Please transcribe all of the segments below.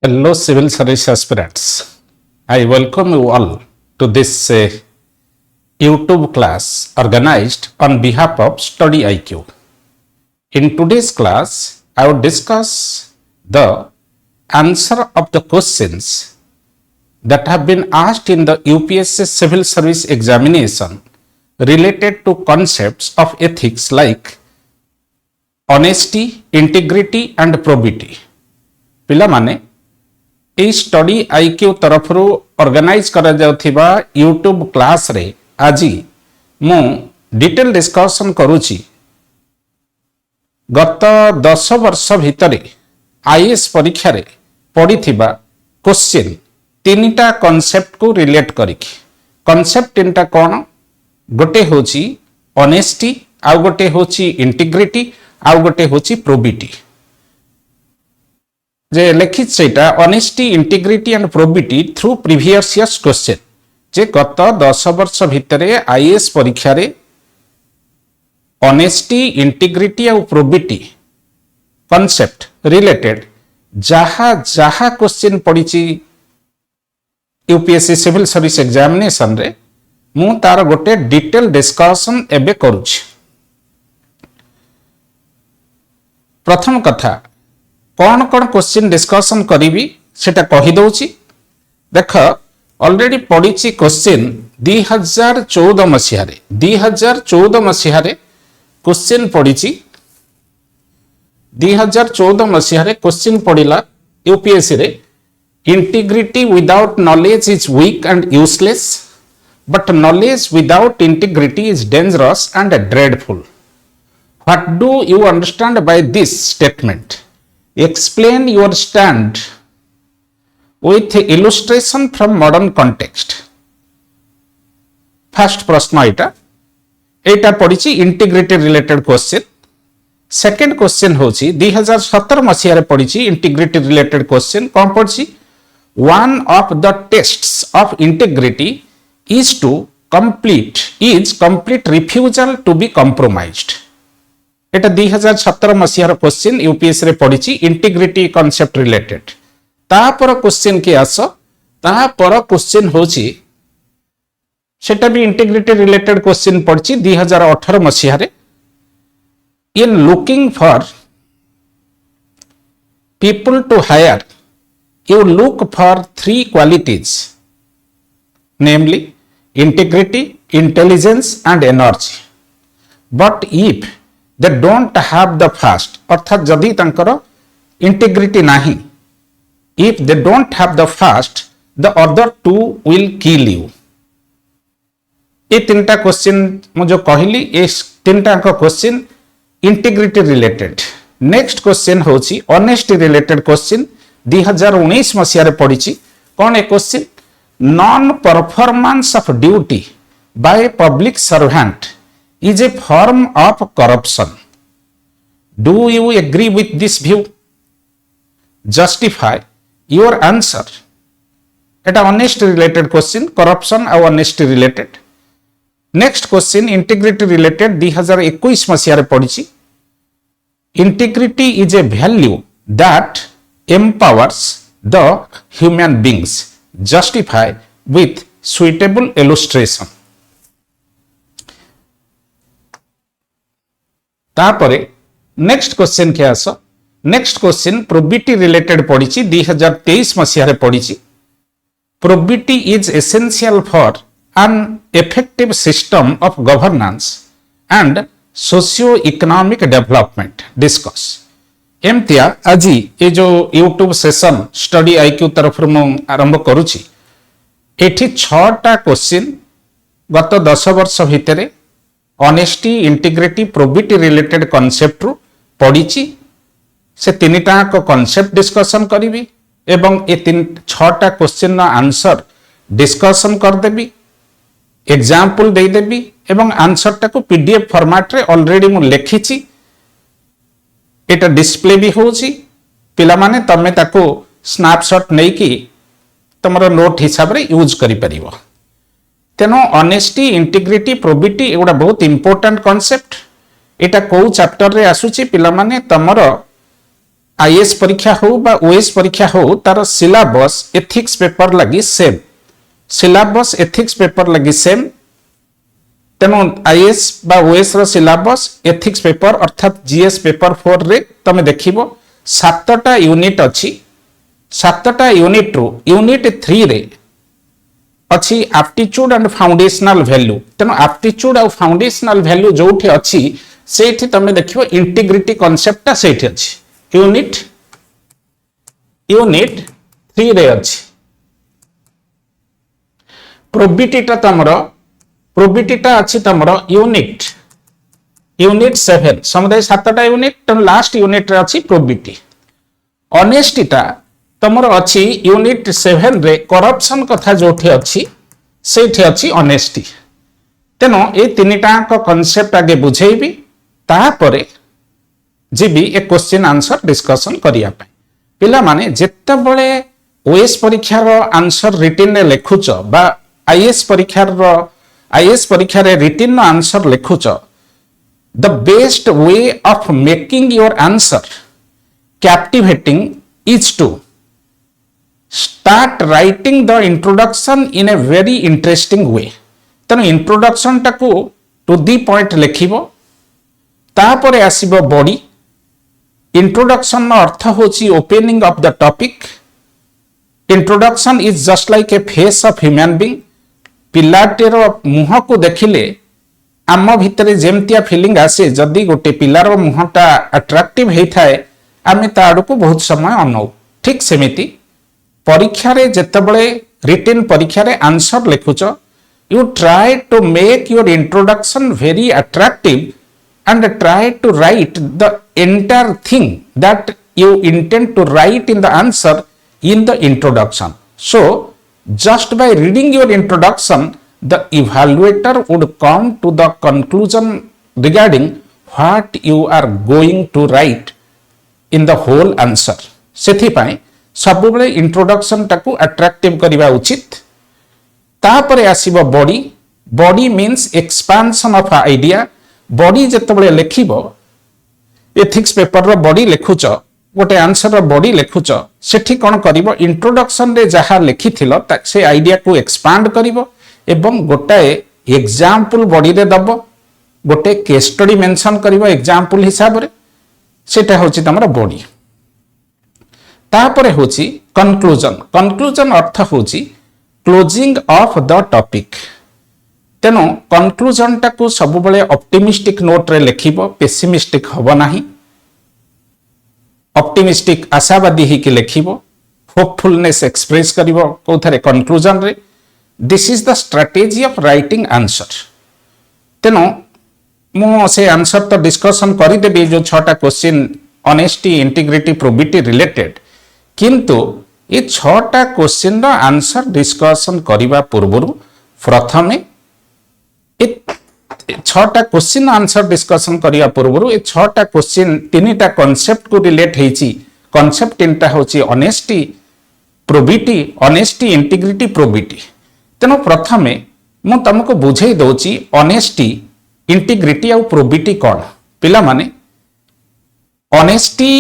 Hello, civil service aspirants. I welcome you all to this YouTube class organized on behalf of StudyIQ. In today's class, I will discuss the answer of the questions that have been asked in the UPSC civil service examination related to concepts of ethics like honesty, integrity and probity. पिलामाने ए study IQ तरफ organize करा जाउथिबा YouTube class रे आज मु detail discussion करूची गत 10 वर्ष भितरे आईएएस परीक्षा रे पड़ीथिबा क्वेश्चन तीनटा कांसेप्ट को रिलेट करिकी कांसेप्ट तीनटा कोन गोटे होची ऑनेस्टी आ गोटे होची इंटीग्रिटी आ गोटे होची प्रोबिटी जे लिखित सेटा honesty integrity and probity through previous years question जे गत 10 वर्ष भितरे आईएएस परीक्षा रे ऑनेस्टी इंटीग्रिटी और प्रोबिटी कांसेप्ट रिलेटेड जहा जहा क्वेश्चन पड़ीची यूपीएससी सिविल सर्विस एग्जामिनेशन रे मु तार गोटे डिटेल डिस्कशन एबे करूची। प्रथम कथा कौन कौन क्वेश्चन डिस्कशन करी सेटा कही दउची। देख ऑलरेडी पड़ी क्वेश्चन 2014 मसीह 2014 मसीह क्वेश्चन पड़ी 2014 मसीह क्वेश्चन पड़िला यूपीएससी रे integrity without knowledge is weak and useless but knowledge without integrity is dangerous and dreadful. What do you understand by this statement? Explain your stand with illustration from modern context. First प्रश्न एटा पड़ी integrity related question. Second question होची 2017 मसीह रे पड़ी integrity related question कौन पड़ी one of the tests of integrity is complete refusal to be compromised. एटा 2017 मसीहार question UPSC रे पड़ी इंटीग्रिटी कांसेप्ट रिलेटेड। तापर क्वेश्चन के आस तापर क्वेश्चन होची सेटा भी इंटीग्रिटी रिलेटेड क्वेश्चन पड़ी 2018 मसीहार in looking for people to hire you look for 3 qualities namely integrity intelligence and energy but if they don't have the first अर्थात जदि तंकर इंटीग्रिटी नहीं if they don't have the first the other two will kill you। ये तीनटा question मु जो कहली ये तीनटा question integrity related. Next question होची ऑनेस्टी रिलेटेड क्वेश्चन 2019 मसीह रे पड़ी कौन ए question non performance of duty by public servant is a form of corruption. Do you agree with this view? Justify your answer. Etah honesty related question, corruption और honesty related. Next question integrity related 2021 मसीह रे पड़ी integrity is a value that empowers the human beings. Justify with suitable illustration. तापरे next question के आस next question probity related पड़ी 2023 मसीह रे पड़ी probity is essential for an effective system of governance and socio economic development discuss. एमतिया आज ये जो यूट्यूब सेशन स्टडी आईक्यू तरफ आरंभ करुची एठी 6टा क्वेश्चन गत 10 वर्ष भितरे honesty integrity probity related concept रु पड़ी से तीनटा कांसेप्ट डिस्कशन करी एवं ये 6टा क्वेश्चन आंसर डिस्कशन करदेवी एग्जांपल देदेवी एवं आंसर टाको पीडीएफ फॉर्मेट रे ऑलरेडी मु लिखिची एटा डिस्प्ले भी होची पिला माने तमे ताको स्नैपशॉट नै कि तमरो नोट हिसाब रे यूज करि परिबो। तेनो ऑनेस्टी इंटीग्रिटी प्रोबिटी एगुड़ा बहुत इंपोर्टेंट कांसेप्ट एटा को चैप्टर रे आसुची पिला माने तमरो आईएएस परीक्षा हो बा ओएस परीक्षा हो तार सिलेबस एथिक्स पेपर लगी सेम सिलेबस एथिक्स पेपर लगी सेम तेणु आईएएस बा ओएस रो सिलेबस एथिक्स पेपर अर्थात जीएस पेपर 4 रे तमे देखिबो 7टा यूनिट अछि 7टा यूनिट रो यूनिट 3 रे अच्छी एप्टीट्यूड एंड फाउंडेशनल वैल्यू तेणु एप्टीट्यूड और फाउंडेशनल वैल्यू जोठी अच्छी सेठी तमे देखिबो इंटीग्रिटी कांसेप्टटा सेठी अछि यूनिट 3 रे अछि प्रोबिटी टा अछि तमरो यूनिट 7 समुदाय 7टा यूनिट तेणु लास्ट यूनिट रे अछि प्रोबिटी ऑनेस्टी टा तमरो अच्छी यूनिट 7 रे करप्शन कथा जोठी अच्छी सेठी अच्छी ऑनेस्टी तेनो ए तीनटा को कांसेप्ट आगे बुझेबी तापरे जीबी ए क्वेश्चन आंसर डिस्कशन करिया पे पिला माने जेते बळे ओएस परीक्षा रो आंसर रिटन रे लेखुच बा आईएएस परीक्षा रे रिटन नो आंसर लेखुच the best way of making your answer captivating is to start writing the introduction in a very interesting way तेणु इंट्रोडक्शन टाकू टू दी पॉइंट लिखिबो तापरे आसीबो बॉडी इंट्रोडक्शन नो अर्थ होची opening of the topic introduction is just like a face of human being पिलाटेर मुह को देखिले आम भितरे जेमतिया फीलिंग आसे जदी गोटे पिलार मुहटा अट्रैक्टिव हेई थाए आमे ता आडको बहुत समय अनौ ठीक सेमिति परीक्षा रे जेतेबळे रिटन परीक्षा रे आंसर लिखुच you try to make your introduction very attractive and try to write the entire thing that you intend to write in the answer in the introduction so just by reading your introduction the evaluator would come to the conclusion regarding what you are going to write in the whole answer सेथि पाई सब बेले introduction टाकू attractive करिवा उचित तापरे आसीबो body means expansion of idea body जतबेले लेखिबो एथिक्स पेपर रो बॉडी लेखुच गोटे आंसर रो बॉडी लेखुच सेठी कोन करिवो इंट्रोडक्शन रे जहा लेखिथिलो से आइडिया को एक्सपांड करिवो एवं गोटाए एग्जांपल बॉडी रे दबो गोटे केस स्टडी मेंशन करिवो एग्जांपल हिसाब रे सेटा होची तमरो बॉडी तापरे होची कंक्लूजन अर्थ होची क्लोजिंग ऑफ द टॉपिक तेनो कंक्लूजन टाकू सब बेले ऑप्टिमिस्टिक नोट रे लिखिबो पेसिमिस्टिक हबो नाही ऑप्टिमिस्टिक आशावादी ही के लिखिबो होपफुलनेस एक्सप्रेस करिवो कोथरे कंक्लूजन रे this is the strategy of writing answer तेनो मो से आंसर तो डिस्कशन करि देबी जो 6टा question honesty integrity probity related किंतु ये 6टा क्वेश्चन रो आंसर डिस्कशन करिवा पूर्वरु प्रथमे 6टा क्वेश्चन आंसर डिस्कशन करिया पूर्वरु ये 6टा क्वेश्चन 3टा कांसेप्ट को रिलेट हेची कांसेप्ट तीनटा होची honesty probity honesty integrity probity तेनो प्रथमे मु तुमको बुझेई दोची ऑनेस्टी इंटीग्रिटी और प्रोबिटी कोन पिला माने honesty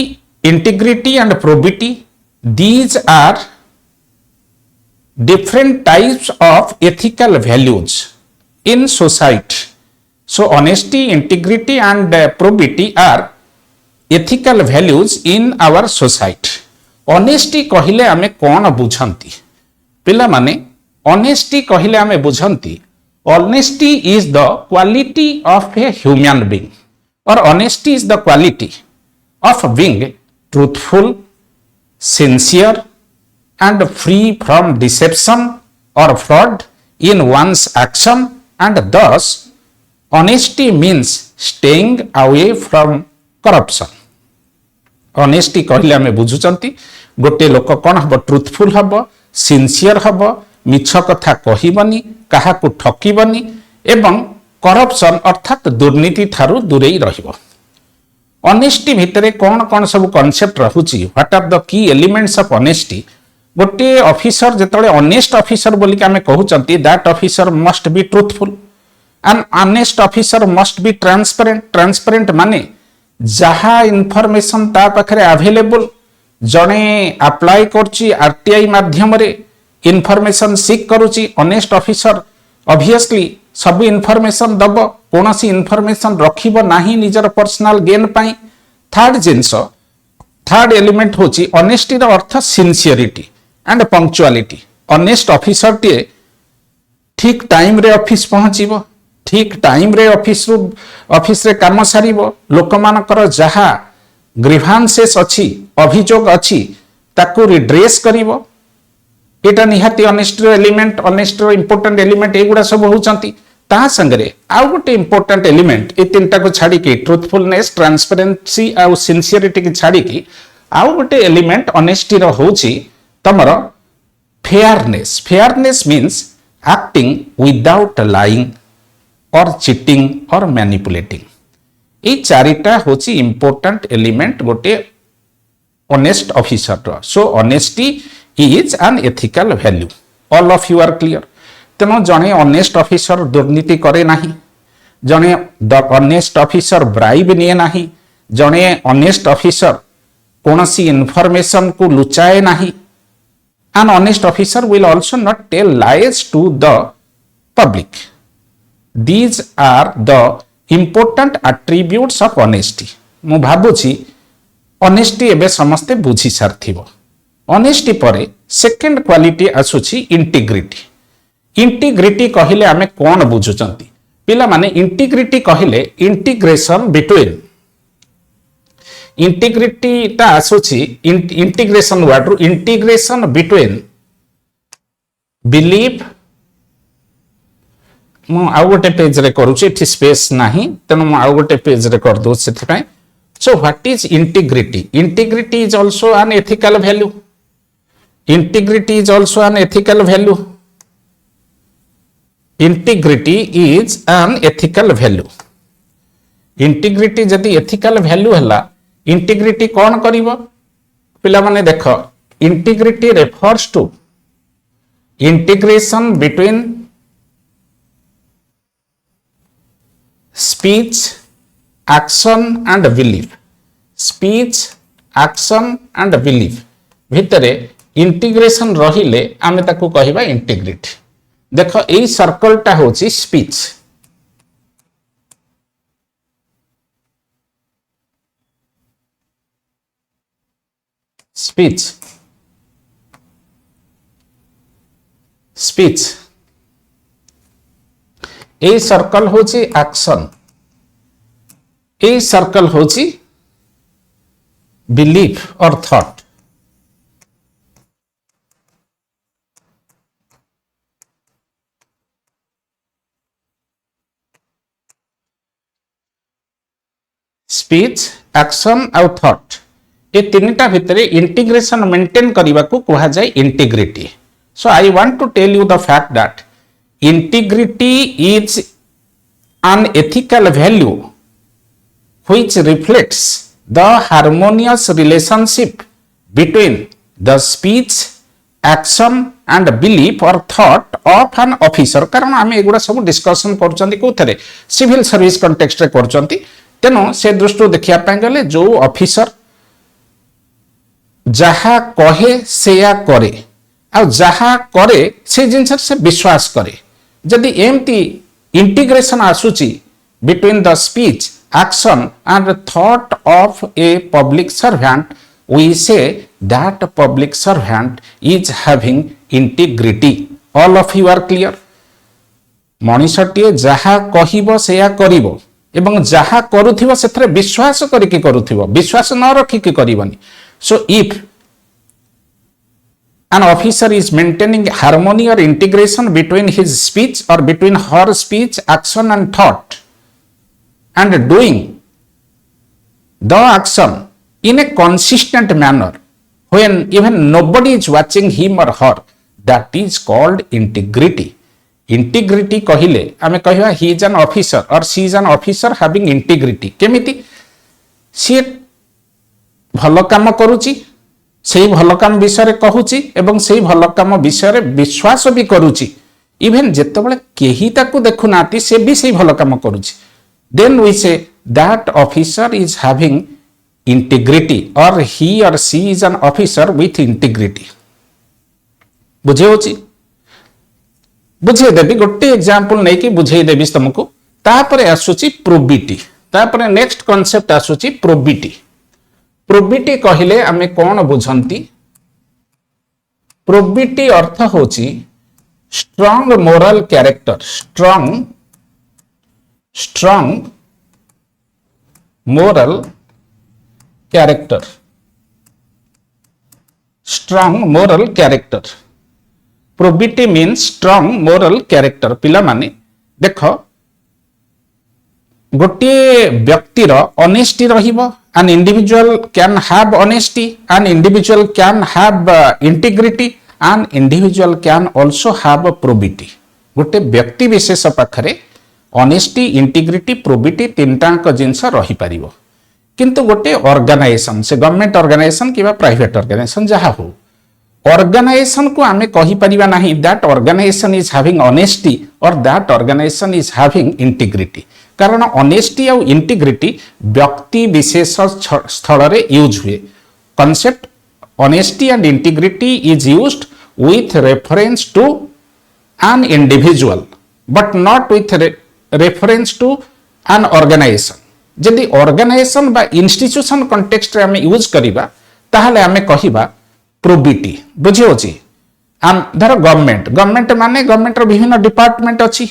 integrity and probity these are different types of ethical values in society so honesty integrity and probity are ethical values in our society honesty कहिले आमे कोन बुझंती पिला माने honesty कहिले आमे बुझंती honesty is the quality of a human being or honesty is the quality of being truthful sincere and free from deception or fraud in one's action and thus honesty means staying away from corruption honesty कहले हमें बुझुचंती गोटे लोक कोन हबो truthful हबो sincere हबो मिछ कथा कहिबनी काहा को ठकीबनी एवं करप्शन अर्थात दुर्नीति थारु दूरेई रहिबो ऑनेस्टी भितरे कौन कौन सब कांसेप्ट रहुची what are the key elements of honesty गोटे ऑफिसर जेतले ऑनेस्ट ऑफिसर बोली के हमें कहउचंती that officer must be truthful and honest officer must be transparent माने जहा इंफॉर्मेशन ता पाखरे अवेलेबल जड़े अप्लाई करची आरटीआई माध्यम रे इनफॉरमेशन सीक करुची ऑनेस्ट ऑफिसर ऑब्वियसली सब इनफॉरमेशन दब कौन सी इनफॉरमेशन रखिब नाही निजर पर्सनल गेन पाई थर्ड जिंस थर्ड एलिमेंट होची ऑनेस्टी रो अर्थ sincerity and punctuality honest officer टे ठीक टाइम रे ऑफिस पहुंचीबो ठीक टाइम रे ऑफिस रे काम सारिबो लोक मानकर जहा ग्रीवांसेस अछि अभियोग अछि ताकू रिड्रेस करिवो एटा निहाती honest element honest important element एगुडा सब होउचंती ता संगरे आउ गोटे इंपोर्टेंट एलिमेंट ए तीनटा को छाड़ी के ट्रूथफुलनेस ट्रांसपेरेंसी आउ सिंसियरिटी की छाड़ी की आउ गोटे एलिमेंट ऑनेस्टी रो होउची तमरो fairness fairness means acting without lying और चीटिंग और मैनिपुलेटिंग ये चारिटा होची इंपोर्टेंट एलिमेंट गोटे ऑनेस्ट ऑफिसर रो so honesty is an ethical value all of you are clear तेणु जड़े ऑनेस्ट ऑफिसर दुर्नीति करे नाही जड़े ऑनेस्ट ऑफिसर ब्राइब निये नाही जड़े ऑनेस्ट ऑफिसर कौनसी इनफॉरमेशन को लुचाए नाही an honest officer will also not tell lies to the public. These are the important attributes of honesty. मु भाबुची honesty एबे समस्ते बुझी सारथिबो honesty परे सेकंड क्वालिटी आसुची integrity. integrity कहिले आमे कोन बुझुचंती पिला माने integrity कहिले integration between इंटीग्रिटी ता आसुची इंटीग्रेशन वर्ड रु इंटीग्रेशन बिटवीन बिलीफ मु आउ गोटे पेज रे करूची एठी स्पेस नाही तनो मु आउ गोटे पेज रे कर दो सेति पय so what is integrity integrity is also an ethical value integrity is also an ethical value integrity is an ethical value integrity जदी एथिकल वैल्यू हला इंटीग्रिटी कौन करिवो पिला माने देखो integrity refers to integration between speech action and belief speech action and belief भितरे integration रहिले आमे ताकू कहिबा इंटीग्रिटी देखो एई सर्कल टा होची स्पीच स्पीच स्पीच ए सर्कल होची एक्शन ए सर्कल होची बिलीफ और थॉट स्पीच एक्शन और थॉट ये तीनटा भितरे इंटीग्रेशन मेंटेन करने को कहा जाए integrity so I want to tell you the fact that integrity is an ethical value which reflects the harmonious relationship between the speech action and belief or thought of an officer कारण आम एगुड़ा सब discussion कर civil service context कर तेणु से दृष्टि देखा गले जो ऑफिसर जहा कहे से या करे आ जहा करे से जिनस से विश्वास करे जदि एमती इंटीग्रेशन आसुची between the speech action and thought of a public servant we say that public servant is having integrity all of you are clear मनीषटी जहा कहिबो से या करिवो एवं जहा करुथिबो सेथरे विश्वास करिके करुथिबो विश्वास न रखिके करिवनी so if an officer is maintaining harmony or integration between his speech or between her speech action and thought and doing the action in a consistent manner when even nobody is watching him or her that is called integrity integrity कहले आमे कहवा he is an officer or she is an officer having integrity केमिति सी भल काम करुची से भल काम विषय कहूची एवं से भल काम विषय विश्वास भी करुची इवेन जेतेबेले केही ताकू देखु नाती से भी से भल काम करुची then we say that officer is having integrity or he or she is an officer with integrity. बुझे होची बुझे देबी गोटे एग्जांपल नै कि बुझे देबी तुमको तापर आसुची प्रोबिटी तापर नेक्स्ट कांसेप्ट आसुची प्रोबिटी प्रोबिटी कहिले आमे कोन बुझंती प्रोबिटी अर्थ होची strong moral character strong moral character strong moral character probity means strong moral character पिला माने देखो गोटे व्यक्तिर honesty रहिबो an individual can have honesty an individual can have integrity an individual can also have probity गोटे व्यक्ति विशेष पाखरे ऑनेस्टी इंटीग्रिटी प्रोबिटी तीनटाक जिनस रही पारिबो किंतु गोटे ऑर्गेनाइजेशन से गवर्नमेंट ऑर्गेनाइजेशन किबा प्राइवेट ऑर्गेनाइजेशन जहा हो ऑर्गेनाइजेशन को आमे कहि परिबा नाही that organization is having honesty और that organization is having integrity कारण ऑनेस्टी और इंटीग्रिटी व्यक्ति विशेष स्थल रे यूज हुए concept honesty and integrity is used with reference to an individual but not with reference to an organization जदि organization बा institution context रे हमें यूज करिबा ताहले हमें कहिबा probity बुझी होची हम धर गवर्नमेंट माने गवर्नमेंट रो विभिन्न डिपार्टमेंट अछि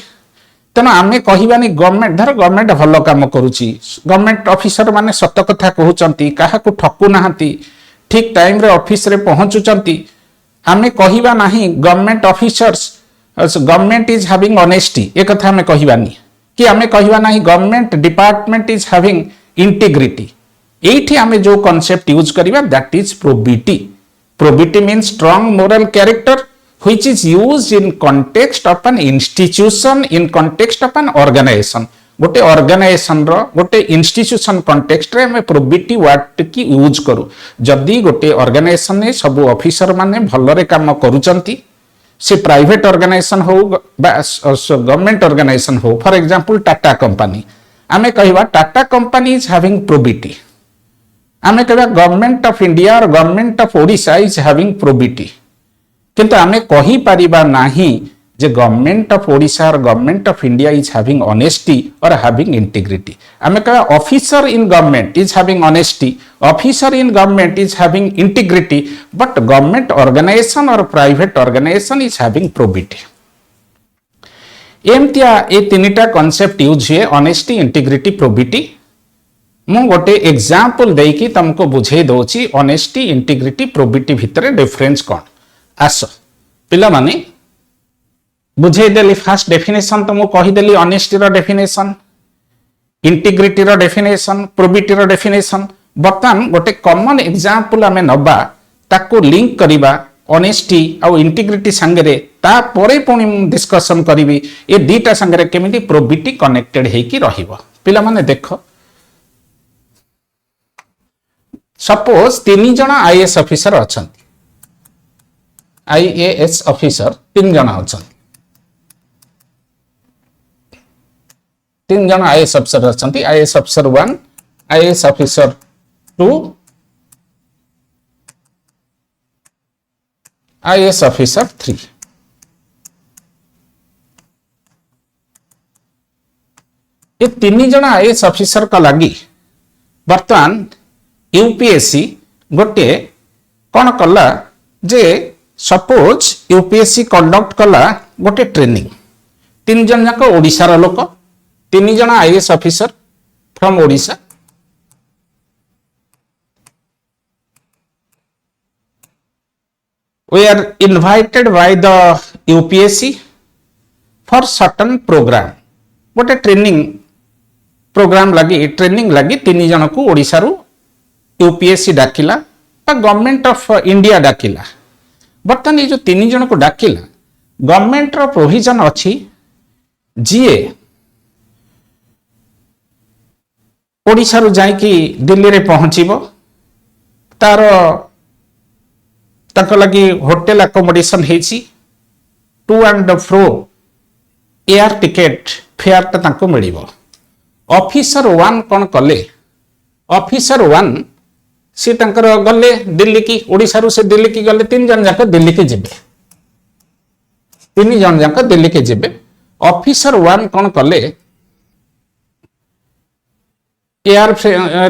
तनो हमें कहिबानी गवर्नमेंट धर गवर्नमेंट भलो काम करूची गवर्नमेंट ऑफिसर माने सत्य कथा कहउचंती काहा को ठकु नाहंती ठीक टाइम रे ऑफिस रे पहुंचुचंती हमें कहिबा नाही government officers government is having honesty एक कथा हमें कहिबानी कि हमें कहिबा नाही government department is having integrity एठी हमें जो कांसेप्ट यूज करिबा that is probity means strong moral character which is used in context of an institution in context of an organization गोटे ऑर्गेनाइजेशन रो गोटे इंस्टीट्यूशन कॉन्टेक्स्ट रे हमें प्रोबिटी वर्ड की use करू जदी गोटे ऑर्गेनाइजेशन ने सब ऑफिसर माने भलरे काम करूचंती से प्राइवेट ऑर्गेनाइजेशन हो गवर्नमेंट ऑर्गेनाइजेशन हो फॉर एग्जांपल टाटा कंपनी हमें कहबा Tata company is having probity हमें कहबा गवर्नमेंट ऑफ इंडिया और government of Odisha is having probity किंतु हमें कहि परिबा नाही जे गवर्नमेंट ऑफ ओडिशा और government of India is having honesty और हैविंग इंटीग्रिटी हमें कहा officer in government is having honesty officer in government is having integrity but government organization और private organization is having probity एमतिया ए तीनटा कांसेप्ट यूज हुए honesty integrity probity मु गोटे एग्जांपल देकी तुमको बुझे दोची ऑनेस्टी इंटीग्रिटी प्रोबिटी भितर डिफरेंस कोन आसो पिला माने बुझे देली फास्ट डेफिनेशन तो मु कहि देली ऑनेस्टी रो डेफिनेशन इंटीग्रिटी रो डेफिनेशन प्रोबिटी रो डेफिनेशन बर्तमान गोटे कॉमन एग्जांपल हमें नबा ताको लिंक करिबा ऑनेस्टी और इंटीग्रिटी संगरे ता परे पुनी डिस्कशन करिवि ए दीटा संगरे केमिति प्रोबिटी कनेक्टेड हे की रहिबो पिला माने देखो सपोज तीन जण आईएएस ऑफिसर अछंती आईएएस ऑफिसर तीन जण अछंती तीन जन आईएएस ऑफिसर अछंती IAS officer 1 IAS officer 2 IAS officer 3 ये तीन जन आईएएस ऑफिसर का लगी वर्तमान यूपीएससी गोटे कौन कला जे सपोज यूपीएससी कंडक्ट कला गोटे ट्रेनिंग तीन जन जाक ओडिशा लोक तीन जन IAS officer from Odisha we are invited by the UPSC for certain program गोटे ट्रेनिंग प्रोग्राम लगी ट्रेनिंग लगी तीन जन को ओडिशा रु यूपीएससी डाकिला गवर्नमेंट ऑफ इंडिया डाकिला बर्तमान ये जो तीन जन को डाकिला गवर्नमेंट रो प्रोविजन अछि जीए ओडिशा रु जाई कि दिल्ली रे पहुंचीबो तार तक लगी होटल अकोमोडेशन हेची to and fro air ticket fare ता ताको मिलिबो ऑफिसर 1 कोन कले ऑफिसर 1 सी तंकर गले दिल्ली की ओडिशा रू से दिल्ली की गले 3 जन जाक दिल्ली की जिबे 3 जन जाक दिल्ली की जिबे ऑफिसर 1 कौन कले एयर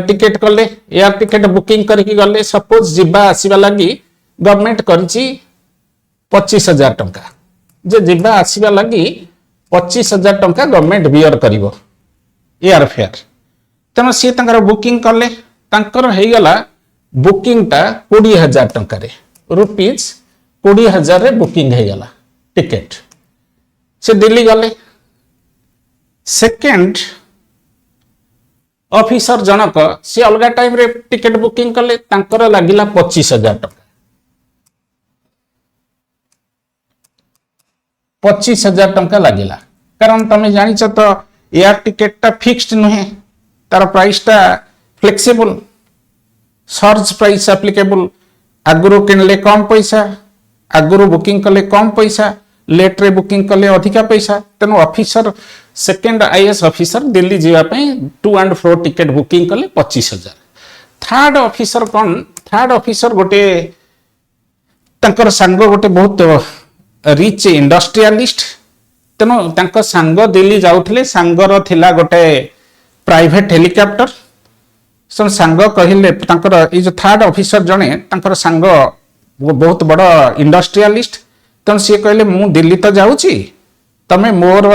टिकेट कले एयर टिकेट बुकिंग करके गले सपोज जिबा आसीबा लगी गवर्नमेंट करची 25,000 टंका जे जिबा आसीबा लगी 25,000 टंका गवर्नमेंट बियर करिवो एयर फेयर तेना सी तंकर बुकिंग कले तंकर हे गला बुकिंग टा 20,000 टंका रे रुपीज 20,000 रे बुकिंग हे गला टिकेट से दिल्ली गले सेकंड ऑफिसर जनक सी अलग टाइम रे टिकेट बुकिंग कले तांकर लागिला 25,000 टंका 25,000 टंका लागिला कारण तमे जानिछ तो एयर टिकेट टा फिक्स्ड नुहे तार प्राइस टा फ्लेक्सिबल सर्च प्राइस एप्लीकेबल आगुरु किनले कम पैसा आगुरु बुकिंग कले कम पैसा लेट रे बुकिंग कले अधिका पैसा तेनु officer second IAS officer Delhi जीवा पई to and fro ticket booking कले 25,000 थर्ड ऑफिसर कौन थर्ड ऑफिसर गोटे तंकर संग गोटे बहुत रिच इंडस्ट्रियलिस्ट तेनु तंकर संग दिल्ली जाउथले संगर थिला गोटे प्राइवेट हेलिकॉप्टर संग कहले तंकर ए जो थर्ड ऑफिसर जने तंकर संग बहुत बड़ इंडस्ट्रियलिस्ट तेणु सी कहले मु दिल्ली तो जाऊँगी तमें मोर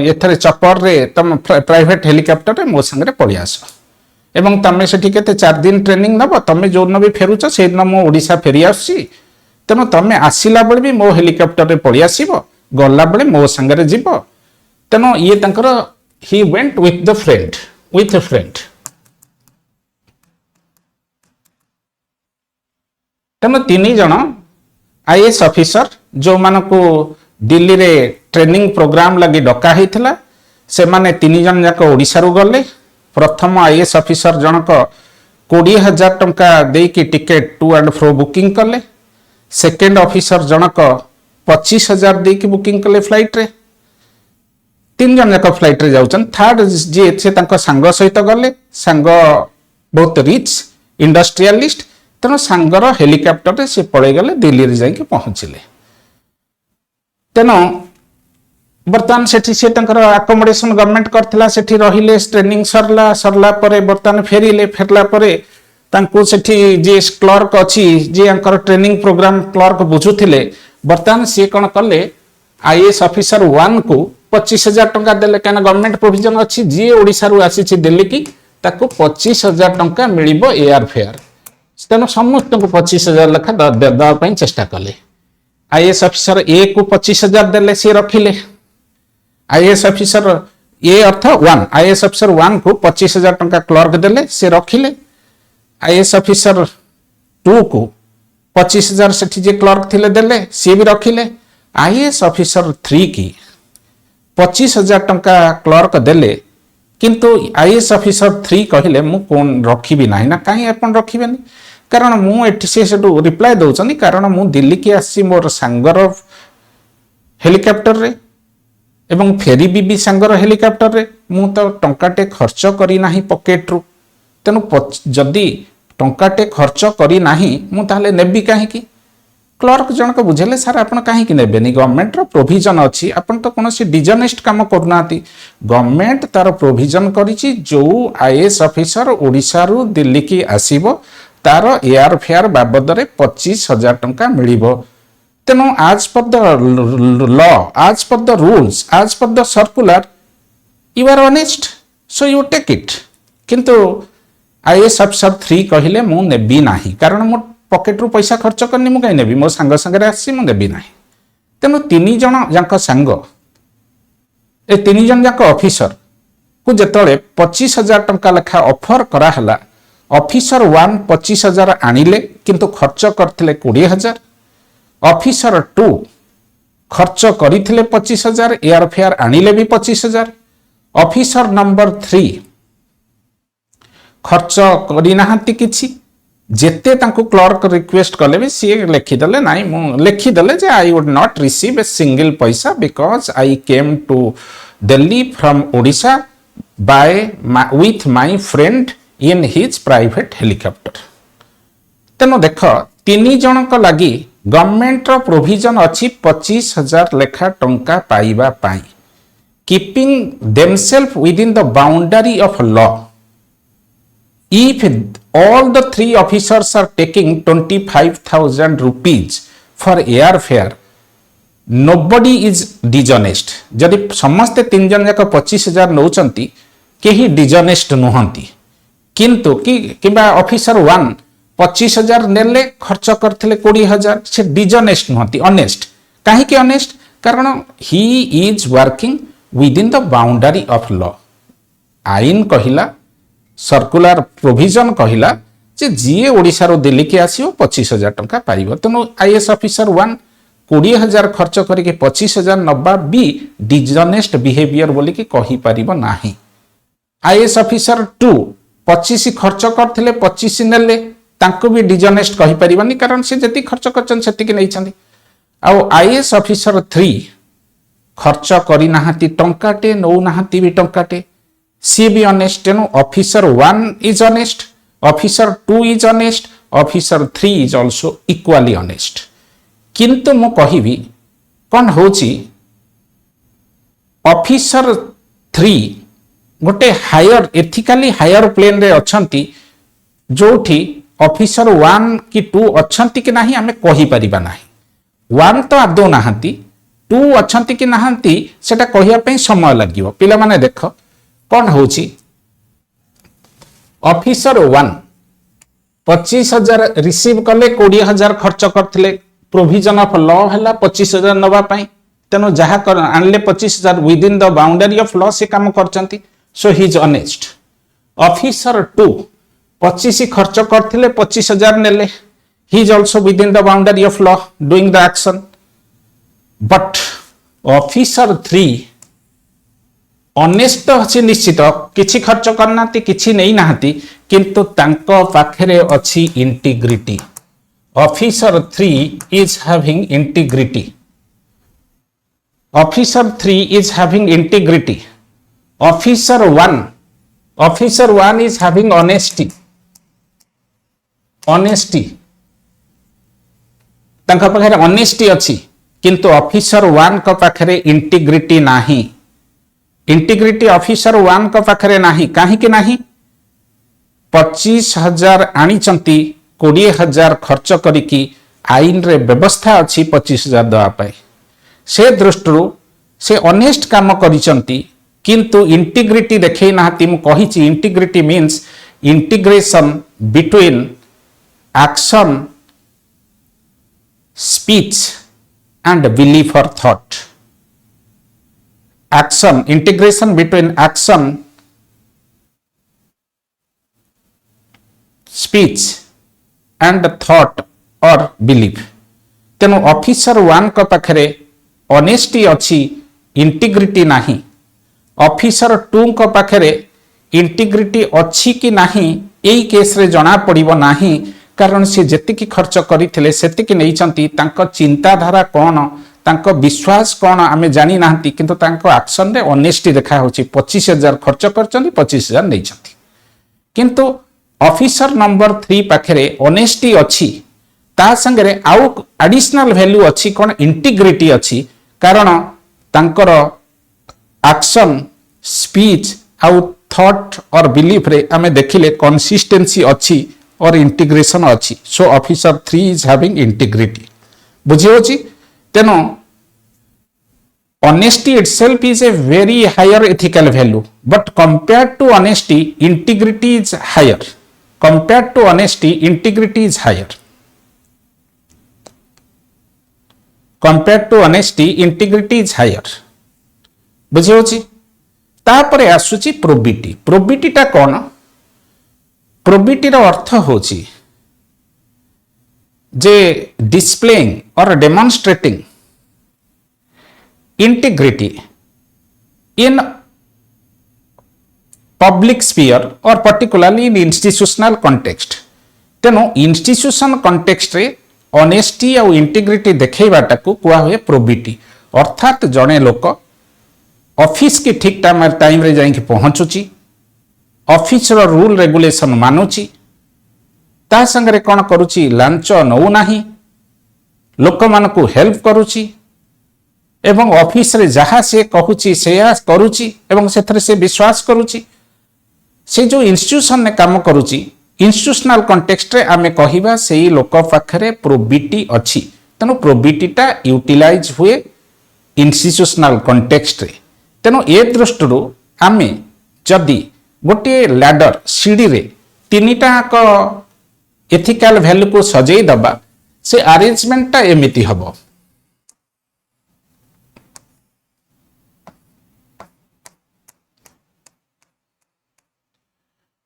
एथरे चपर रे तम प्राइवेट हेलिकॉप्टर रे मो संगे पड़ी आस एवं तमें से 4 दिन ट्रेनिंग नब तमें जो दिन भी फेरुच से दिन मो ओडिशा फेरी आसी तेणु तमें आसला बेले भी मो हेलिकॉप्टर रे पड़ी आसब गला बेले मो संगे जीव तेणु ये तंकर he went with the friend with a friend तेणु 3 जन आईएएस ऑफिसर जो मानको दिल्ली रे ट्रेनिंग प्रोग्राम लगी डका होता से माने 3 जन जाक ओडिशा रु गले प्रथम आईएएस ऑफिसर जनक 20,000 टंका देकी ticket to and fro booking कले सेकेंड ऑफिसर जनक 25,000 देकी बुकिंग कले फ्लाइट रे 3 जन जाक फ्लाइट रे जाउछन थर्ड जे से तांको संग सहित गले संग बहुत रिच इंडस्ट्रियलिस्ट तेणु सांगर हेलिकॉप्टर रे से पड़े गले दिल्ली रे जाके पहुंचले तेणु बर्तमान सेठी से तंकर अकोमोडेशन गवर्नमेंट करथिला सेठी रहिले ट्रेनिंग सरला परे बर्तमान फेरला परे तांको सेठी जे क्लर्क अछि जे अंकर ट्रेनिंग प्रोग्राम क्लर्क बुझुथिले बर्तमान से कोन कले आईएएस ऑफिसर 1 को 25,000 टंका देले काना गवर्नमेंट प्रोविजन अछि जे ओडिसा रु आसी छि दिल्ली की ताको 25,000 टंका मिलिबो एयर फेयर तेणु समस्त को 25,000 लेखा देवाई चेष्टा कले आईएएस ऑफिसर ए को 25,000 देले सी रखिले आईएएस ऑफिसर ए अर्थ 1 आईएएस ऑफिसर 1 को 25,000 टंका क्लर्क देले सी रखिले आईएएस ऑफिसर 2 को 25,000 सेठी जे क्लर्क थिले देले सी भी रखिले आईएएस ऑफिसर 3 की 25,000 टंका क्लर्क देले किंतु आईएएस ऑफिसर 3 कहले मु कोन रखिबी नाही ना काहे अपन रखिबेनी कारण मु एठी से रिप्लाई दउछनी कारण मु दिल्ली की आसी मोर सांगर हेलिकॉप्टर रे एवं फेरी भी सांगर हेलिकॉप्टर रे मु तो टंकाटे खर्च करी नाही पॉकेट रु तेनु जदी टंकाटे खर्च करी नाही मु ताले नेबी काहे की क्लर्क जनक बुझेले सर आपण काहे की नेबेनी गवर्नमेंट रो प्रोविजन अछि आपण तो कोनोसी डिजनेस्ट काम करनाती गवर्नमेंट तार प्रोविजन करिछि जो आईएएस ऑफिसर ओडिसा रु दिल्ली की आसीबो तार एयर फेयर बाबद रे 25,000 टंका मिलिबो तेनो आज पर द लॉ आज per the rules as per the circular you are honest so you take it किंतु आईएएस ऑफिसर 3 कहिले मु नेबी नाही कारण मो पॉकेट रु पैसा खर्च करनी मु कहीं नेबी मो संग संगे आसी मु नेबी नाही तेनु 3 जन जाक संग ए 3 जन जाक ऑफिसर को जेतले 25,000 टंका लेखा ऑफर करा हला ऑफिसर 1 25,000 आनिले किंतु खर्च करथिले 20,000 ऑफिसर 2 खर्च करिथिले 25,000 एयर फेयर आनिले भी 25,000 ऑफिसर नंबर 3 खर्च करी नाहंती किछि जेते तांको क्लर्क रिक्वेस्ट कले भी सी लिखिदेले नाई मु लिखिदेले जे I would not receive a single पैसा because I came to Delhi from Odisha by with my friend in his private helicopter तेणु देख 3 जनक लगी गवर्नमेंट रो प्रोविजन अच्छी 25,000 लेखा टंका पाइबा पाई keeping themself within the boundary of law if all the 3 officers are taking 25,000 rupees for airfare nobody is dishonest जदि समस्ते 3 जन जाक 25,000 नौचंती केही डिजनेस्ट नुहंती किंतु किबा ऑफिसर 1 25,000 नेले खर्च करथिले 20,000 से डिजनेस्ट नुहंती ऑनेस्ट काहे कि ऑनेस्ट कारण he is working with in the boundary of law आईन कहिला सर्कुलर प्रोविजन कहिला जे जीए ओडिसा रो दिल्ली के आसीओ 25,000 टंका पाइबो तेनु आईएएस ऑफिसर 1 20,000 खर्च करके 25,000 नब्बा भी डिजनेस्ट बिहेवियर बोली कि कहि परिबो नाही आईएएस ऑफिसर 2 25 खर्च करथिले 25 नेले तांको भी डिजनेस्ट कहि परिबनी कारण से जति खर्च करचन सेति कि नै छथि आ आईएएस ऑफिसर 3 खर्च करी नाहती टंकाटे नौ नाहती भी टंकाटे सी भी ऑनेस्ट तेणु officer 1 is honest officer 2 is honest officer 3 is also equally honest किंतु मु कहिबी कौन होची ऑफिसर 3 गोटे हायर एथिकली हायर प्लेन रे अछंती जोठी ऑफिसर 1 कि 2 अछंती कि नाही हमें कहि परिबा नाही 1 तो आदो नाहंती 2 अछंती कि नाहंती सेटा कहिया पे समय लागिवो पिला माने देख कौन होची ऑफिसर 1 25,000 रिसीव कले 20,000 खर्च करथिले प्रोविजन ऑफ लॉ हला 25,000 नबा पाई तेनो जहा कर आनले 25,000 with in the boundary of law से काम करचंती सो ही इज ऑनेस्ट ऑफिसर 2 25 खर्च करथिले 25,000 नेले he is also with in the boundary of law doing the action but officer 3 honest अच्छी निश्चित किछि खर्च करना किछि नहीं नाहती किंतु तांको पाखरे अच्छी integrity officer 3 is having integrity officer 3 is having integrity officer 1 is having honesty तांको पाखरे ऑनेस्टी अच्छी किंतु ऑफिसर 1 को पाखरे इंटीग्रिटी नाही इंटीग्रिटी ऑफिसर 1 को पाखरे नाही काहे कि नाही 25,000 आनी चंती 20,000 खर्च करिकी आईन रे व्यवस्था अच्छी 25,000 दवा पाए से दृष्टि से ऑनेस्ट काम करिचंती किंतु इंटीग्रिटी देखै नाहती मु कहिची integrity means integration between action speech and belief और thought action integration between action speech and thought or belief तेनु ऑफिसर 1 को पाखरे ऑनेस्टी अच्छी इंटीग्रिटी नाही ऑफिसर 2 को पाखरे इंटीग्रिटी अच्छी कि नाही एई केस रे जणा पड़िबो नाही कारण से जेतिकी खर्च करिथिले सेतिकी नैचंती तांको चिंताधारा कोन तांको विश्वास कौन आमे जानी नाहंती किंतु तांको एक्शन रे ऑनेस्टी देखा होची 25,000 खर्च करचंती 25,000 नैचंती किंतु ऑफिसर नंबर 3 पाखरे ऑनेस्टी अच्छी ता संगे आउ एडिशनल वैल्यू अच्छी कौन इंटीग्रिटी अच्छी कारण तांकर एक्शन स्पीच आउ थॉट और बिलीफ रे आमे देखिले कंसिस्टेंसी अच्छी और इंटीग्रेशन अच्छी सो ऑफिसर 3 इज हैविंग इंटीग्रिटी बुझी होची तेनो honesty itself is a very higher ethical value but compared to honesty integrity is higher compared to honesty integrity is higher compared to honesty integrity is higher बुझी होची तापरे आसुची probity टा कोन probity रो अर्थ होची जे displaying और demonstrating integrity in public sphere or particularly in institutional context तेनो institution context रे honesty और integrity देखैबाटा को कुआ हुए probity अर्थात जने लोक ऑफिस की ठीक टाइम रे जाई पहुंचुची ऑफिस रो रूल रेगुलेशन मानुची ता संगरे कौन करुची लांच नौ नाही लोक मानकु हेल्प करुची एवं ऑफिस रे जहाँ से कहूची से करुची एवं सेथरे से विश्वास करुची से जो इंस्टीट्यूशन ने काम करुची इंस्टीट्यूशनल कंटेक्स्ट रे आमे कहिबा सेही लोक पाखरे प्रोबिटी अछि तेनो प्रोबिटीटा यूटिलाइज हुए इंस्टीट्यूशनल कंटेक्स्ट रे तेनो ए दृष्टि आमे जदि गोटे लैडर सीढ़ी रे तीनिटा को एथिकल वैल्यू को सजै दबा से अरेंजमेंटटा एमिति हबो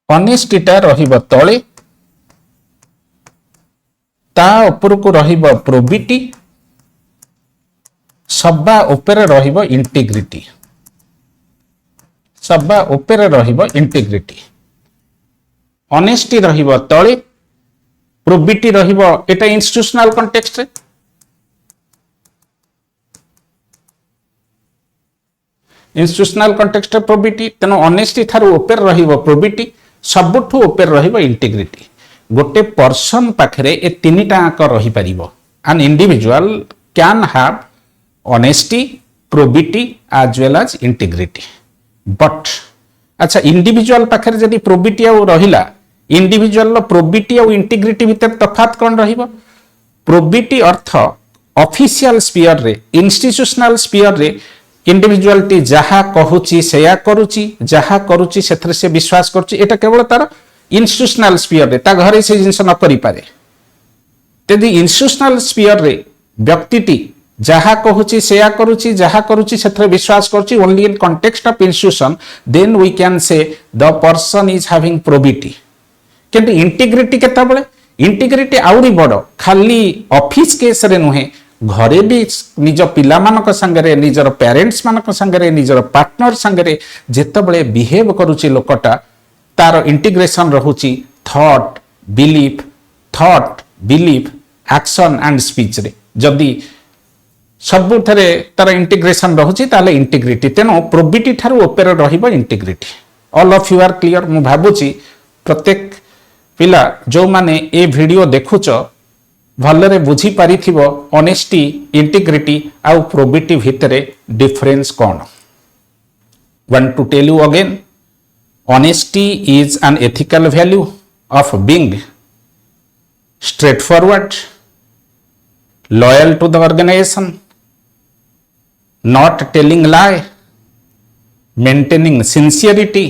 ऑनेस्टीटा रहिबो तळे ता ऊपर को रहिबो प्रोबिटी सब्बा ऊपर रहिबो इंटीग्रिटी सब्बा ऊपर रहिबो इंटीग्रिटी ऑनेस्टी रहिबो तळे प्रोबिटी रहिबो एटा इंस्टीट्यूशनल कॉन्टेक्स्ट रे इंस्टीट्यूशनल कॉन्टेक्स्ट रे प्रोबिटी तेनो ऑनेस्टी थारु ऊपर रहिबो प्रोबिटी सबुठु ऊपर रहिबो इंटीग्रिटी गोटे पर्सन पाखरे ए तीनिटा आंक रही परिबो an individual can have honesty probity as well as integrity but अच्छा इंडिविजुअल पाखरे जदी प्रोबिटी आ रहिला इंडिविजुअल लो प्रोबिटी और इंटीग्रिटी भीतर तफात कौन रहिबो प्रोबिटी अर्थ ऑफिशियल स्फीयर रे इंस्टीट्यूशनल स्फीयर रे इंडिविजुअलिटी जहा कहूची सेया करूची जहा करूची सेथरे से विश्वास करूची एटा केवल तार इंस्टीट्यूशनल स्फीयर रे ता घरे से जिंस न करि पारे तेदी इंस्टीट्यूशनल स्फीयर रे व्यक्तिटी जहा कहूची सेया करूची जहा करूची सेथरे विश्वास करूची only in context of institution then we can say the person is having probity किंतु इंटीग्रिटी केतबळे इंटीग्रिटी आउरी बड़ खाली ऑफिस केस रे नुहे घरे भी निज पिला मानक संगरे निजर पेरेंट्स मानक संगरे निजर पार्टनर संगरे जेतबळे बिहेव करूची लोकटा तार इंटीग्रेशन रहुची thought belief action and speech रे जदी सबुथरे तार इंटीग्रेशन रहुची ताले इंटीग्रिटी तेनो प्रोबिटी थारु ऊपर रहिबो integrity all of you are clear मु भाबुची प्रत्येक पिला जो माने ए वीडियो देखुच भलरे बुझी पारिथिबो ऑनेस्टी इंटीग्रिटी आउ प्रोबिटी भितरे डिफरेंस कोन want to tell you again honesty is an ethical value of being straight forward loyal to the organisation not telling lie maintaining sincerity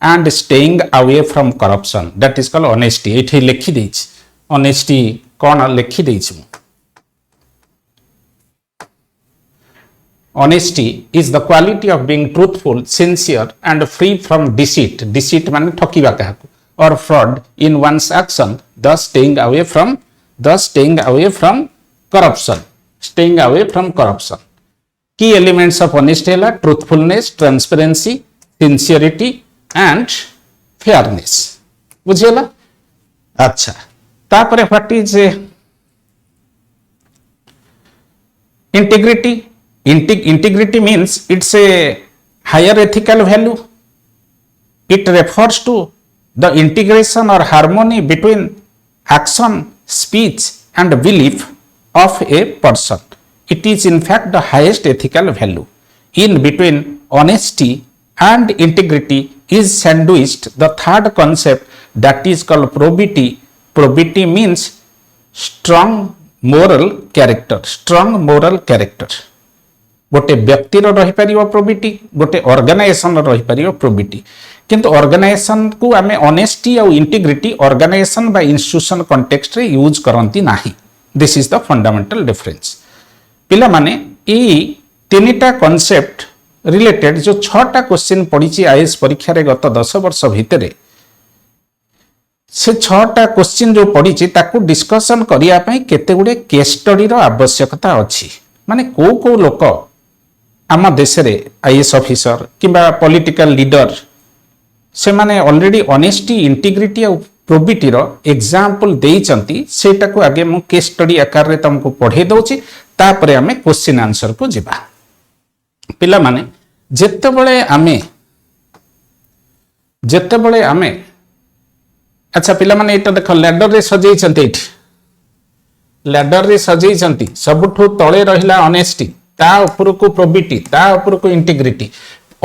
and staying away from corruption that is called honesty एठी लिखि देछि honesty कोन लिखि देछि honesty is the quality of being truthful sincere and free from deceit माने ठकीबा काहाकू or fraud in one's action thus staying away from corruption key elements of honesty है truthfulness transparency sincerity and fairness बुझेला अच्छा तापरे what is integrity means it's a higher ethical value it refers to the integration और harmony between action speech and belief of a person. It is in fact the highest ethical value. In between honesty and integrity is sandwiched the third concept that is called probity. Probity means strong moral character. Strong moral character. गोटे व्यक्तिर रही पारिबो probity, गोटे organisation रही पारिबो probity. किंतु organisation को आमे honesty और integrity organisation बा इंस्टीट्यूशन कॉन्टेक्स्ट रे यूज करंती नाही. This is the fundamental difference. पिला माने ई तीनटा कांसेप्ट रिलेटेड जो 6टा क्वेश्चन पड़ीची आईएएस परीक्षा रे गत 10 वर्ष भितरे से 6टा क्वेश्चन जो पड़ीची ताकू डिस्कशन करिया पई केते गुडे केस स्टडी रो आवश्यकता अछि. माने को लोक आम देश रे आईएएस ऑफिसर किबा पॉलिटिकल लीडर से माने ऑलरेडी ऑनेस्टी इंटीग्रिटी और प्रोबिटी रो एग्जांपल देइचंती. सेटा को आगे मु केस स्टडी आकार रे तुमको पढ़े दउची, तापरे हमें क्वेश्चन आंसर को जिबा. पिला माने जेतेबळे आमे अच्छा पिला माने एटा देख लैडर रे सजेइछन्ते एठी लैडर रे सजेइछन्ती सबठु तळे रहिला ऑनेस्टी ता ऊपर को प्रोबिटी ता ऊपर को इंटीग्रिटी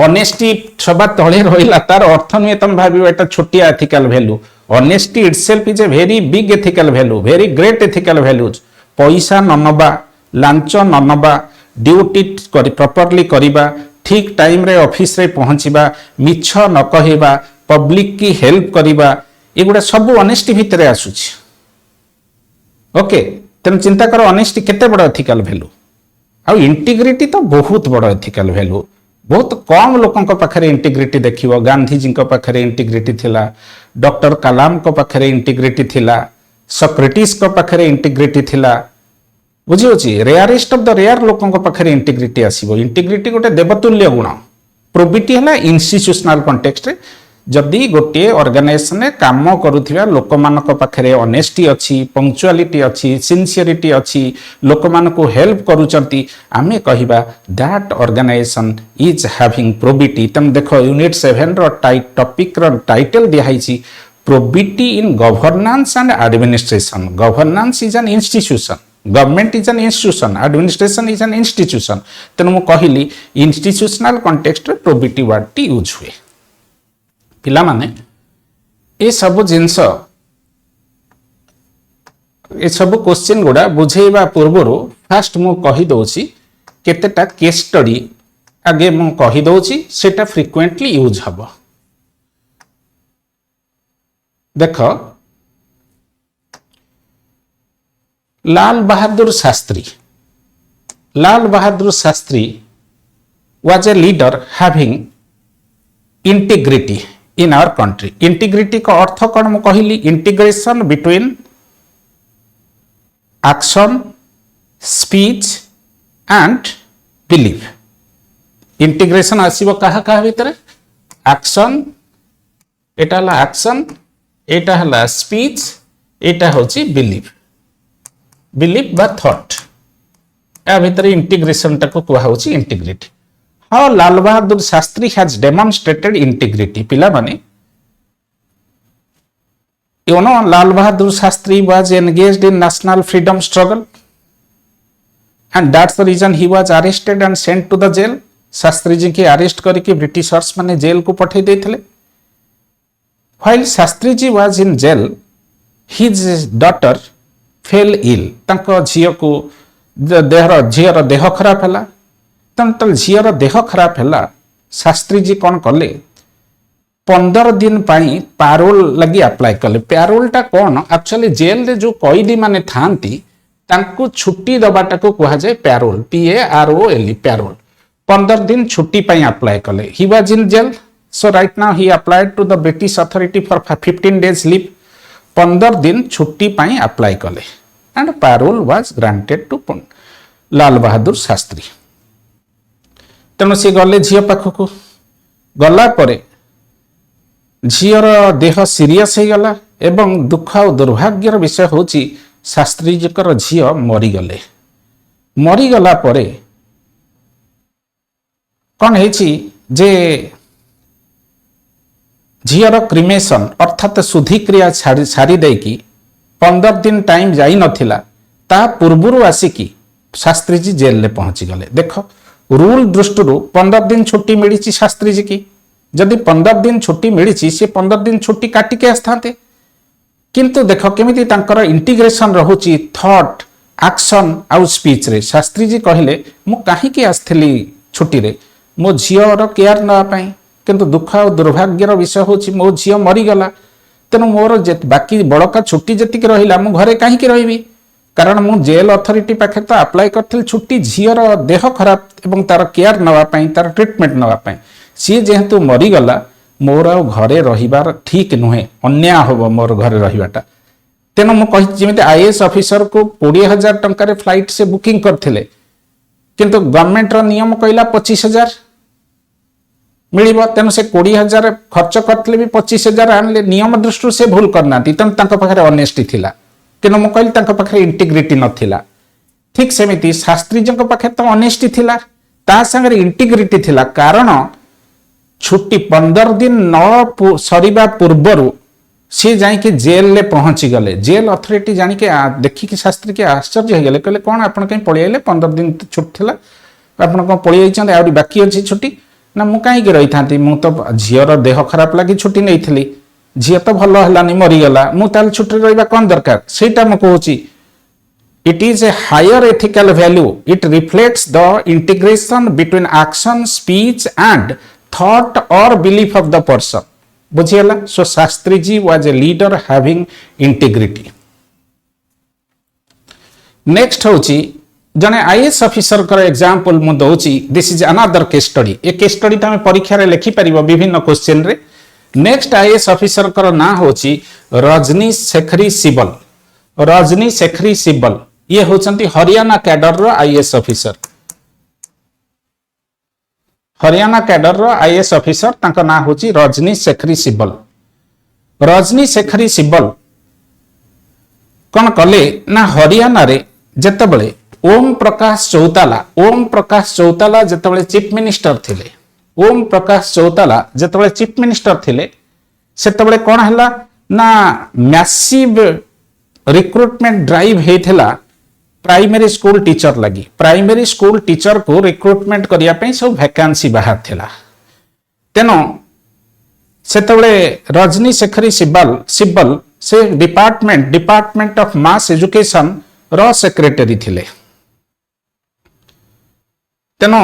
ऑनेस्टी सभा तळे रहिला तार अर्थ नुहे तुम भाबियो एटा छोटिया ethical value honesty itself is a very big ethical value very great ethical values पैसा ननबा लांच ननबा ड्यूटी प्रॉपर्ली करिबा ठीक टाइम रे ऑफिस रे पहुंचीबा मिछ न कहिबा पब्लिक की हेल्प करिबा एगुडा सब ऑनेस्टी भितरे आसुची ओके तेन चिंता कर ऑनेस्टी केते बड़ एथिकल वैल्यू आ इंटीग्रिटी तो बहुत बड़ एथिकल वैल्यू बहुत कम लोकन को पाखरे इंटीग्रिटी देखिबो गांधी जी को पाखरे इंटीग्रिटी थिला डॉक्टर कलाम को पाखरे इंटीग्रिटी थिला सोक्रेटिस को पाखरे इंटीग्रिटी थिला बुझी होची रेयरेस्ट ऑफ द रेयर लोकन को पाखरे इंटीग्रिटी आसीबो इंटीग्रिटी गोटे देवतुल्य गुण प्रोबिटी हला इंस्टीट्यूशनल कॉन्टेक्स्ट रे जदि गोटे ऑर्गेनाइजेशन ने काम करुथिबा लोक मानक पाखरे ऑनेस्टी अछि पंक्चुअलिटी अछि सिंसियरिटी अछि लोक मानको हेल्प करूचंती आमे कहिबा that organization is having probity तम देखो यूनिट 7 रो टॉपिक रो टाइटल दिहाइछि probity in governance and administration governance is an institution government is an institution administration is an institution तेनु मु कहिली इंस्टीट्यूशनल कॉन्टेक्स्ट रे प्रोबिटी वर्ड टी यूज हुए पिला माने ए सब जिंस ए सब क्वेश्चन गुडा बुझेबा पूर्वरु फास्ट मु कहि दोछि केतेटा केस स्टडी आगे मु कहि दोछि सेटा फ्रीक्वेंटली यूज हबो देखो लाल Bahadur Shastri was a leader having integrity in our country integrity का अर्थ कौन मु कहली integration between action speech and belief integration आसीबो कहा कहा भीतर एक्शन एटा हला एक्शन एटा हला स्पीच एटा होची बिलीफ बा थॉट या भीतर इंटीग्रेशन टाको कुआ होची integrity how Lal Bahadur Shastri has demonstrated integrity पिला माने you know Lal Bahadur Shastri was engaged in national freedom struggle and that's the reason he was arrested and sent to the jail Shastri ji के अरेस्ट करके ब्रिटिशर्स माने जेल को पठे देथिले while Shastri ji was in jail his daughter fell ill तांको झियो को झियर देह खराब हैला तम झियर देह खराब हैला शास्त्री जी कौन कले 15 दिन पाई पैरोल लगी अप्लाई कले पैरोल टा कौन एक्चुअली जेल रे जो कैदी माने थांती तांको छुट्टी दबाटा को कहा जाए पैरोल PAROL पैरोल 15 दिन छुट्टी पाई अप्लाई कले he was in jail so right now he applied to the British authority for 15 days leave 15 दिन छुट्टी पाई अप्लाई कले and parole was granted to Lal Bahadur Shastri तेणु सी गले झील पाखक गला परे झीर देह सीरियस हो गला एवं दुख और दुर्भाग्यर विषय होची शास्त्री जी झील मरीगला परे कौन है जे झीर क्रिमेशन अर्थात शुद्धिक्रिया सारी देकी 15 दिन टाइम जाई नथिला ता पूर्वरु आसिकी शास्त्री जी जेल ले पहुंची गले देखो रूल दृष्टि 15 दिन छुट्टी मिली शास्त्री जी की जदि 15 दिन छुट्टी मिली से 15 दिन छुट्टी काटिके आसते किंतु देख केमिति तांकर इंटीग्रेशन रहुची थॉट एक्शन आउ स्पीच रे शास्त्री जी कहले मु काहे के आस्थली छुट्टी रे मो झियर केयर ना पाई किंतु दुख और दुर्भाग्यर विषय होची मो झियो मरी गला तेनु मोर बाकी बड़का छुट्टी जति रहिला मु घरे काहे के रहिबी कारण मु जेल अथॉरिटी पाखे तो अप्लाई करथिल छुट्टी झियर देह खराब एवं तार केयर नवा पाई तार ट्रीटमेंट नवा पाई सी जेहेतु मरी गला मोर आ घरे रहिबार ठीक नुहे अन्याय होबो मोर घरे रहिबाटा तेनु मु कहि जेमिति आईएएस ऑफिसर को 20,000 टंका रे फ्लाइट से बुकिंग करथिले किंतु गवर्नमेंट रो नियम कहला 25,000 मिलिबो तेनु से 20,000 खर्च करथिले भी 25,000 आनले नियम दृष्टि से भूल करना तेनु तांका पाखरे ऑनेस्टी थिला किंतु मु कहली तांका पाखरे इंटीग्रिटी नथिला ठीक सेमिति शास्त्री जी पाखे तो ऑनेस्टी थिला ता संगे इंटीग्रिटी थिला कारण छुट्टी 15 दिन न सरीबा पूर्वरु सी जाइए जेल ले पहुंची गले। जेल अथॉरिटी जानिके देखिकी शास्त्री के आश्चर्य हो गले, कहले कौन आपण कहीं पळि आइले 15 दिन छुट्टी थिला आपण कौन पळि आइछन आउरी बाकी अछि छुट्टी ना मु काई रही थांती मु तो झियर देह खराब लगी छुट्टी नहीं थी झी तो भल है मरीगला मुझे छुट्टी रहा कौन दरकार सेटा मु कहूँ it is a higher ethical value it reflects the integration between action speech and thought और बिलीफ ऑफ द पर्सन बुझीगला। So Shastri ji was a leader having integrity. Next होची जने आईएएस ऑफिसर कर एग्जांपल मु दउची this is another case study a case study तमे परीक्षा रे लिखि परिबो विभिन्न क्वेश्चन रे। नेक्स्ट आईएएस ऑफिसर कर ना होची रजनी शेखरी सिबल। रजनी शेखरी सिबल ये होचंती हरियाणा कैडर रो आईएएस ऑफिसर। हरियाणा कैडर रो आईएएस ऑफिसर तांका ना होची रजनी शेखरी सिबल। रजनी शेखरी सिबल कोन कले ना हरियाणा रे जेतेबेले ओम प्रकाश चौताला जेतेबेले चीफ मिनिस्टर थिले ओम प्रकाश चौताला जेतेबेले चीफ मिनिस्टर थिले सेतेबेले कोन हला ना मैसिव रिक्रूटमेंट ड्राइव हेथिला प्राइमरी स्कूल टीचर लगी। प्राइमरी स्कूल टीचर को रिक्रूटमेंट करिया पई सब वैकेंसी बाहर थिला तेनो सेतेबेले रजनी शेखरी सिब्बल से डिपार्टमेंट ऑफ मास एजुकेशन रो सेक्रेटरी थिले। तेनो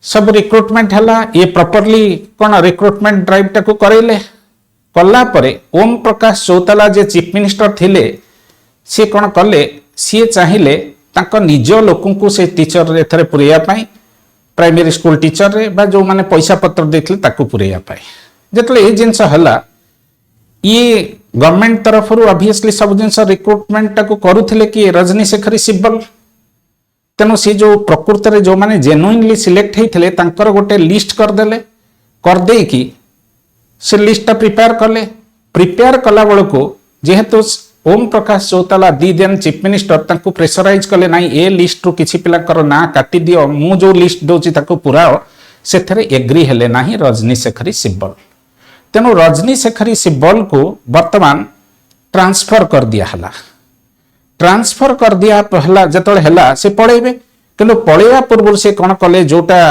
सब रिक्रूटमेंट हला ये प्रॉपर्ली कौन रिक्रूटमेंट ड्राइव टाकू करैले कला परे ओम प्रकाश चौताला जे चीफ मिनिस्टर थिले सी कौन कले सी चाहिए तांको निज लोकन को से टीचर एथरे पुरैया पाई प्राइमरी स्कूल टीचर रे बा जो माने पैसा पत्र देथिले ताकू पुरैया पाई जेतले ए जिंस हला ये गवर्नमेंट तरफ रु ऑब्वियसली सब जिंस रिक्रूटमेंट टाकू करूथिले कि रजनी शेखरी सिब्बल तेणु सी जो प्रकृत में जो माने जेन्युइनली सिलेक्ट होते तांकर गोटे लिस्ट करदेले करदे कि से लिस्ट प्रिपेयर कला बेल को जेहेतु ओम प्रकाश चौताला दी देन चीफ मिनिस्टर तांको प्रेसराइज कले नाई ए लिस्ट रु किछि पिलाकर ना काटी दियो मु जो लिस्ट दोची ताको पुराओ सेथरे एग्री हेले नाही रजनी शेखरी सिब्बल। तेणु रजनी शेखरी सिब्बल को वर्तमान ट्रांसफर कर दिया हला। ट्रांसफर कर दिया पहला जतले हला से पळेबे किंतु पळेवा पूर्व से कोन कले जोटा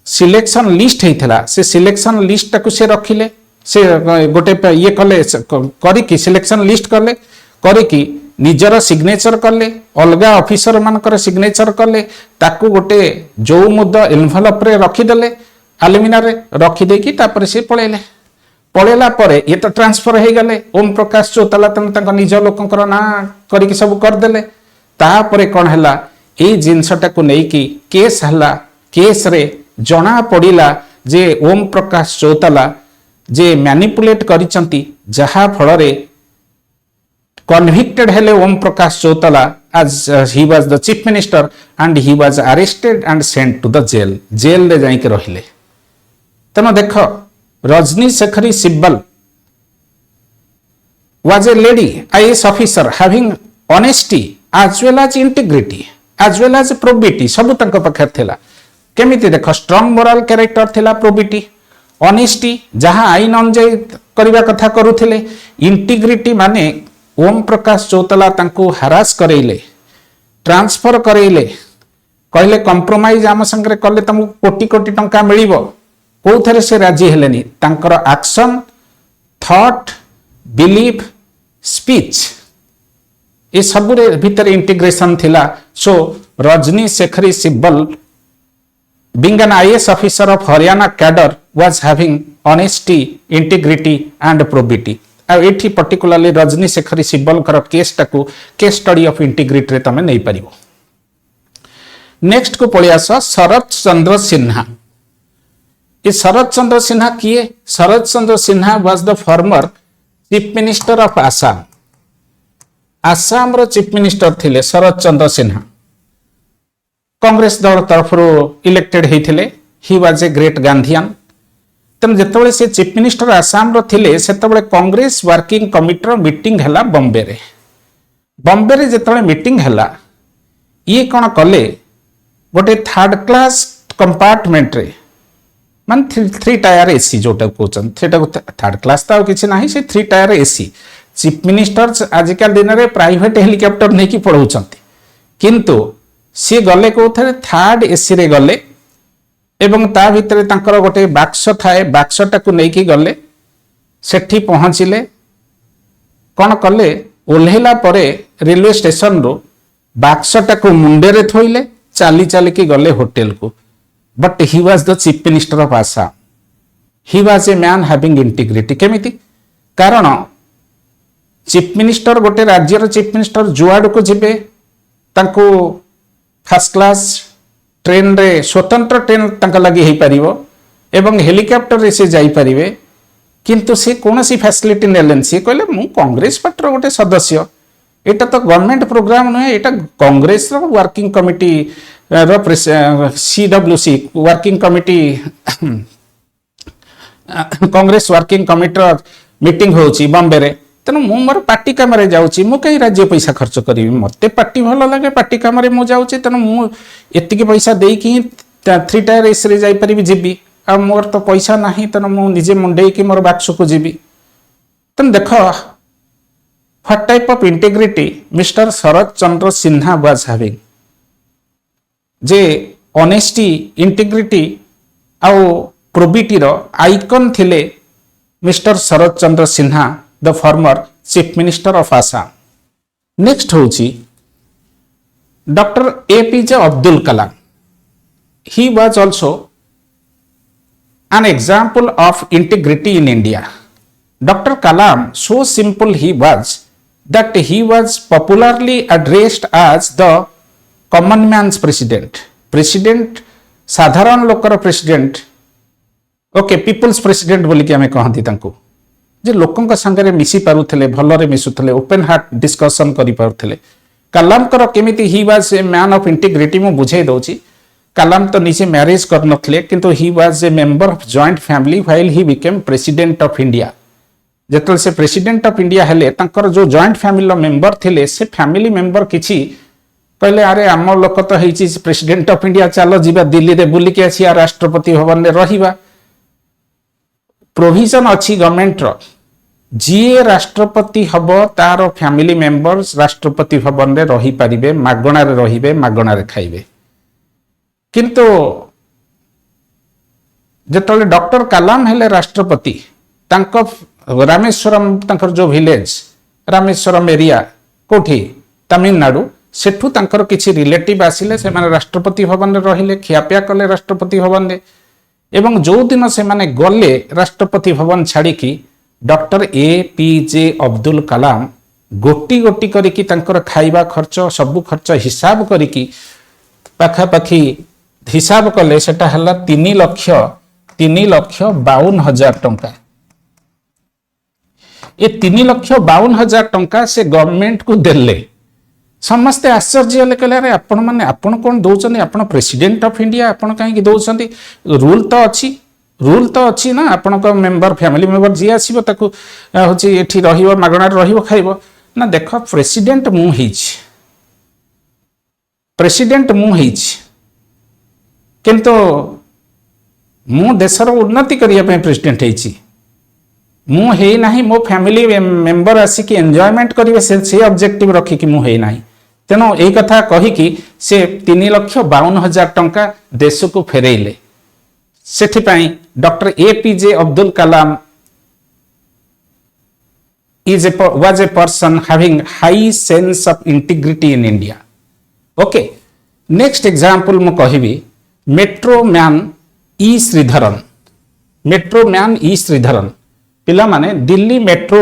सिलेक्शन लिस्ट हेथिला से सिलेक्शन लिस्ट टाकू से रखिले से गोटे ये कले करी कि सिलेक्शन लिस्ट कले करी कि निजर सिग्नेचर कले अलगा ऑफिसर मानकर सिग्नेचर कले ताकू गोटे जो मुद्दा एनवेलप रे रखी देले एल्युमिना रे रखी देकी तापर से पळेले पळेला परे ये तो ट्रांसफर हो गले ओम प्रकाश चौताला तक निज लोकंकर ना करिक सब करदेले तापरे कौन है ये जिनसटा को लेकिन केस हला केस रे जना पड़िला जे ओम प्रकाश चौताला जे मैनिपुलेट करिसंती जहा फल रे कन्विक्टेड हेले Om Prakash Chautala as he was the chief minister and he was arrested and sent to the jail रे जाई के रहिले। तनो देखो Rajni शेखरी Sibal was a lady IAS officer having honesty as well as integrity as well as probity सब तंक पखर थिला केमिति देखो स्ट्रांग मोरल कैरेक्टर थिला probity honesty जहां आईन अनुଯାयी करबा कथा करूथिले इंटीग्रिटी माने ओम प्रकाश चौताला तांको हरास करेले ट्रांसफर करेले कहले कंप्रोमाइज आम संगे कले तुमको कोटी कोटी टंका मिलिबो कोथरे से राजी हेलेनी तांकर एक्शन थॉट बिलीफ स्पीच ये सब भीतर इंटीग्रेशन थिला। So Rajni शेखरी Sibal being an IAS officer of Haryana cadre was having honesty, integrity and probity। एठी पर्टिकुलरली रजनी शेखरी सिब्बल कर केस टाकू केस स्टडी ऑफ इंटीग्रिटी रे तमे नै परिबो। नेक्स्ट को पळि आस शरद चंद्र सिन्हा। ये शरद चंद्र सिन्हा किए? Sharad Chandra Sinha was the former chief minister of Assam. Assam रो चीफ मिनिस्टर थिले शरद चंद्र सिन्हा। कांग्रेस दल तरफ इलेक्टेड होते he was a great Gandhian. तेणु जिते से चीफ मिनिस्टर आसाम रो थिले सेतबेले कांग्रेस वर्किंग कमिटी रो मीटिंग हला बॉम्बे रे जिते मीटिंग हला ये कौन कले गोटे थर्ड क्लास कंपार्टमेंट रे मान थ्री टायर एसी जोटा कहते थर्ड क्लास तो किसी ना से three tier AC chief minister आजिकल दिन में प्राइवेट हेलिकॉप्टर नहीं कि पढ़ाऊँच किंतु सी गले कौन थर्ड एसी रे गले एवं ता भितर तांकर गोटे बाक्स थाए बाक्सटा को लेकिन गले सेठी पहुँचले कौन कले ओल्हेला परे रेलवे स्टेशन रो बाक्सटा को मुंडे रे थोइले चाली चाली की गले होटल को but he was the chief minister of Assam he was a man having integrity केमिति कारण चीफ मिनिस्टर गोटे राज्यर चीफ मिनिस्टर जुआड़ को जिबे तांको फर्स्ट क्लास ट्रेन रे स्वतंत्र ट्रेन तांका लगी हे परिबो एवं हेलिकॉप्टर रे से जाई परिबे किंतु से कौन सी फैसिलिटी नेलेन सी कहले मु कांग्रेस पार्टी गोटे सदस्य एटा तो गवर्नमेंट प्रोग्राम नुहे एटा कांग्रेस रो वर्किंग कमिटी रो CWC working committee Congress working committee meeting होची बॉम्बे रे तेनु मु मोर पार्टी काम रे जाउची मु कई राज्य पैसा खर्च करी मते पार्टी भलो लागे पार्टी काम रे मु जाउची तेनु मु एतिके पैसा देई कि थ्री टायर एस रे जाई परिबी जीबी आ मोर तो पैसा नहीं तेना मु निजे मुंडे कि मोर बाक्स को जीवी तेन देख what type of integrity mister Sharad Chandra Sinha was having जे ऑनेस्टी इंटीग्रिटी आउ प्रोबिटी रो आइकन थिले mister Sharad Chandra Sinha the former chief minister of Assam next होची doctor APJ Abdul Kalam he was also an example of integrity in India. Dr. Kalam, so simple he was that he was popularly addressed as the common man's president. President, साधारण लोकर president, okay, people's president बोली कि हमें कहती तांको जे लोकों का संगरे मिसी पारुथले भलरे मिसुथले open heart discussion करि पारुथले कलाम कर केमिति ही was A man of integrity मु बुझाई दउची कलाम तो नीचे मैरिज कर नथले किंतु he was a member of joint family while he became president of India जेतल से प्रेसिडेंट ऑफ इंडिया हेले तांकर जो जॉइंट फैमिली मेंबर थिले से फैमिली मेंबर किछि कहले अरे आम लोक तो हेछि प्रेसिडेंट ऑफ इंडिया चलो जीवा दिल्ली रे बुली के आसी राष्ट्रपति भवन रे रहिबा प्रोविजन अछि गवर्नमेंट रो जीए राष्ट्रपति हबो तार फैमिली मेंबर्स राष्ट्रपति भवन रे रही परिबे मागणा रे रहिबे मागणा रे खाइबे किंतु जेतले डॉक्टर कलाम हेले राष्ट्रपति तांको रामेश्वरम तांकर जो विलेज रामेश्वरम एरिया कोठी तमिलनाडु सेठू तांकर किछि रिलेटिव आसिले से माने राष्ट्रपति भवन रे रहिले खियापिया कले राष्ट्रपति भवन रे एवं जो दिन से माने गले राष्ट्रपति भवन छाड़ी की डॉक्टर एपीजे अब्दुल कलाम गोटी गोटी करिकी तांकर खाइबा खर्च सब खर्च हिसाब करिकी पाखापाखि हिसाब कले सेटा हला 3,52,000 टंका ये 3,52,000 टंका से गवर्नमेंट को देले समस्ते आश्चर्य हेले कहले अरे आपण माने आपण कोन दउचनी आपण प्रेसिडेंट ऑफ इंडिया आपण काहे कि दउचंती रूल तो अछि ना आपण को मेंबर फैमिली मेंबर जी आसीबो ताकू होची एठी रहिबो मागणा रहिबो खाइबो ना देखो प्रेसिडेंट मु हिच प्रेसिडेंट मु हिच किंतु मु देशर उन्नति करिया पे प्रेसिडेंट हेछि मु हे नाही मो फैमिली मेंबर आसी कि एन्जॉयमेंट करिवे से ऑब्जेक्टिव रखी कि मु हे नाही तेनो एई कथा कहि कि से 3,52,000 टंका देश को फेरेइले सेठी पई doctor APJ Abdul Kalam was a person having high sense of integrity in India. Okay, next example मु कहिबी मेट्रो मैन ई श्रीधरन पिला माने दिल्ली मेट्रो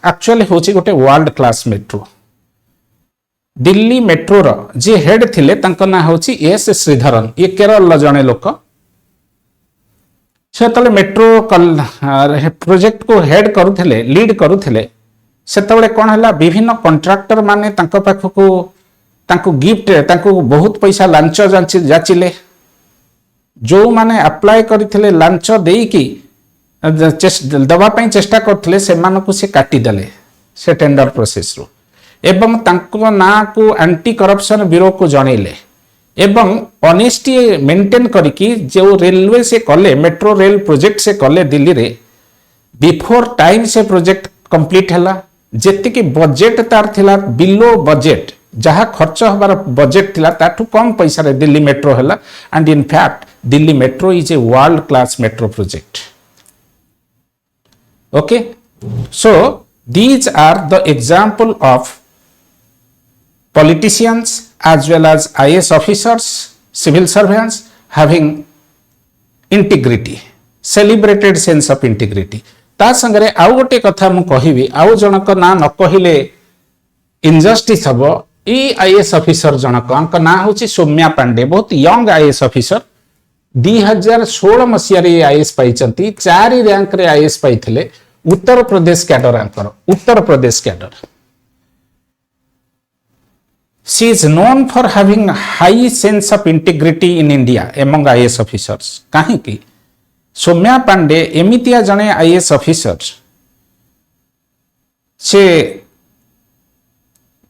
एक्चुअली होची गोटे world class metro Delhi metro रो जे हेड थिले तांको ना होची एस श्रीधरन ये केरल जने लोक से तले मेट्रो प्रोजेक्ट को हेड करूथिले लीड करूथिले सेतबेले कोन हला विभिन्न कॉन्ट्रैक्टर माने तांको पाखको तांको गिफ्ट तांको बहुत पैसा लांच जाचिले जो माने अप्लाई करथिले लांच देई की दबा पई चेष्टा करथिले से मानको से काटी देले से टेंडर प्रोसेस रो एवं तांको ना को एंटी करप्शन ब्यूरो को जणैले एवं ऑनेस्टी मेंटेन करके जो रेलवे से कले मेट्रो रेल प्रोजेक्ट से कले दिल्ली रे बिफोर टाइम से प्रोजेक्ट कंप्लीट हैला जेतिकी बजेट तार थिला बिलो बजेट जहाँ खर्च हबार बजेट थिला ताठू कम पैसा रे दिल्ली मेट्रो हैला and in fact Delhi metro is a world class metro project. Okay, so these are the example of politicians as well as IAS officers, civil servants having integrity, celebrated sense of integrity. ता संगरे आउ गोटे कथा मु कहिबी आउ जनक ना न कहिले injustice हबो. ई आईएएस ऑफिसर जनक अंक ना होची सौम्या पांडे, बहुत यंग आईएएस ऑफिसर. 2016 मसीह आईएएस पाइचंती, 4 रैंक रे आईएएस पाइथिले. उत्तर प्रदेश कैडर आंकर Uttar Pradesh cadre. She is known for having high sense of integrity in India among IAS officers. कहीं की सौम्या पांडे एमितिया जने आईएएस ऑफिसर से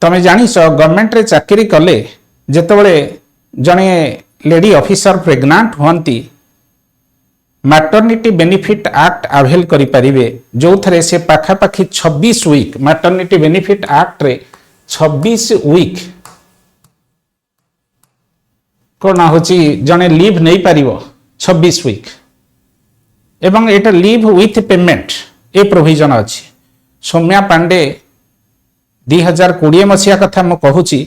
तमे जानिस गवर्नमेंट रे चाकरी कले जेतबळे जने लेडी ऑफिसर प्रेग्नेंट होंती मैटरनिटी बेनिफिट एक्ट अवेल करि परिबे जो थरे से पाखापाखि 26 वीक मैटरनिटी बेनिफिट एक्ट रे 26 वीक कोन होची जने लीव नै पारिबो 26 वीक एवं एटा leave with payment a provision अछि. सौम्या पांडे 2020 मसिया कथा म कहूची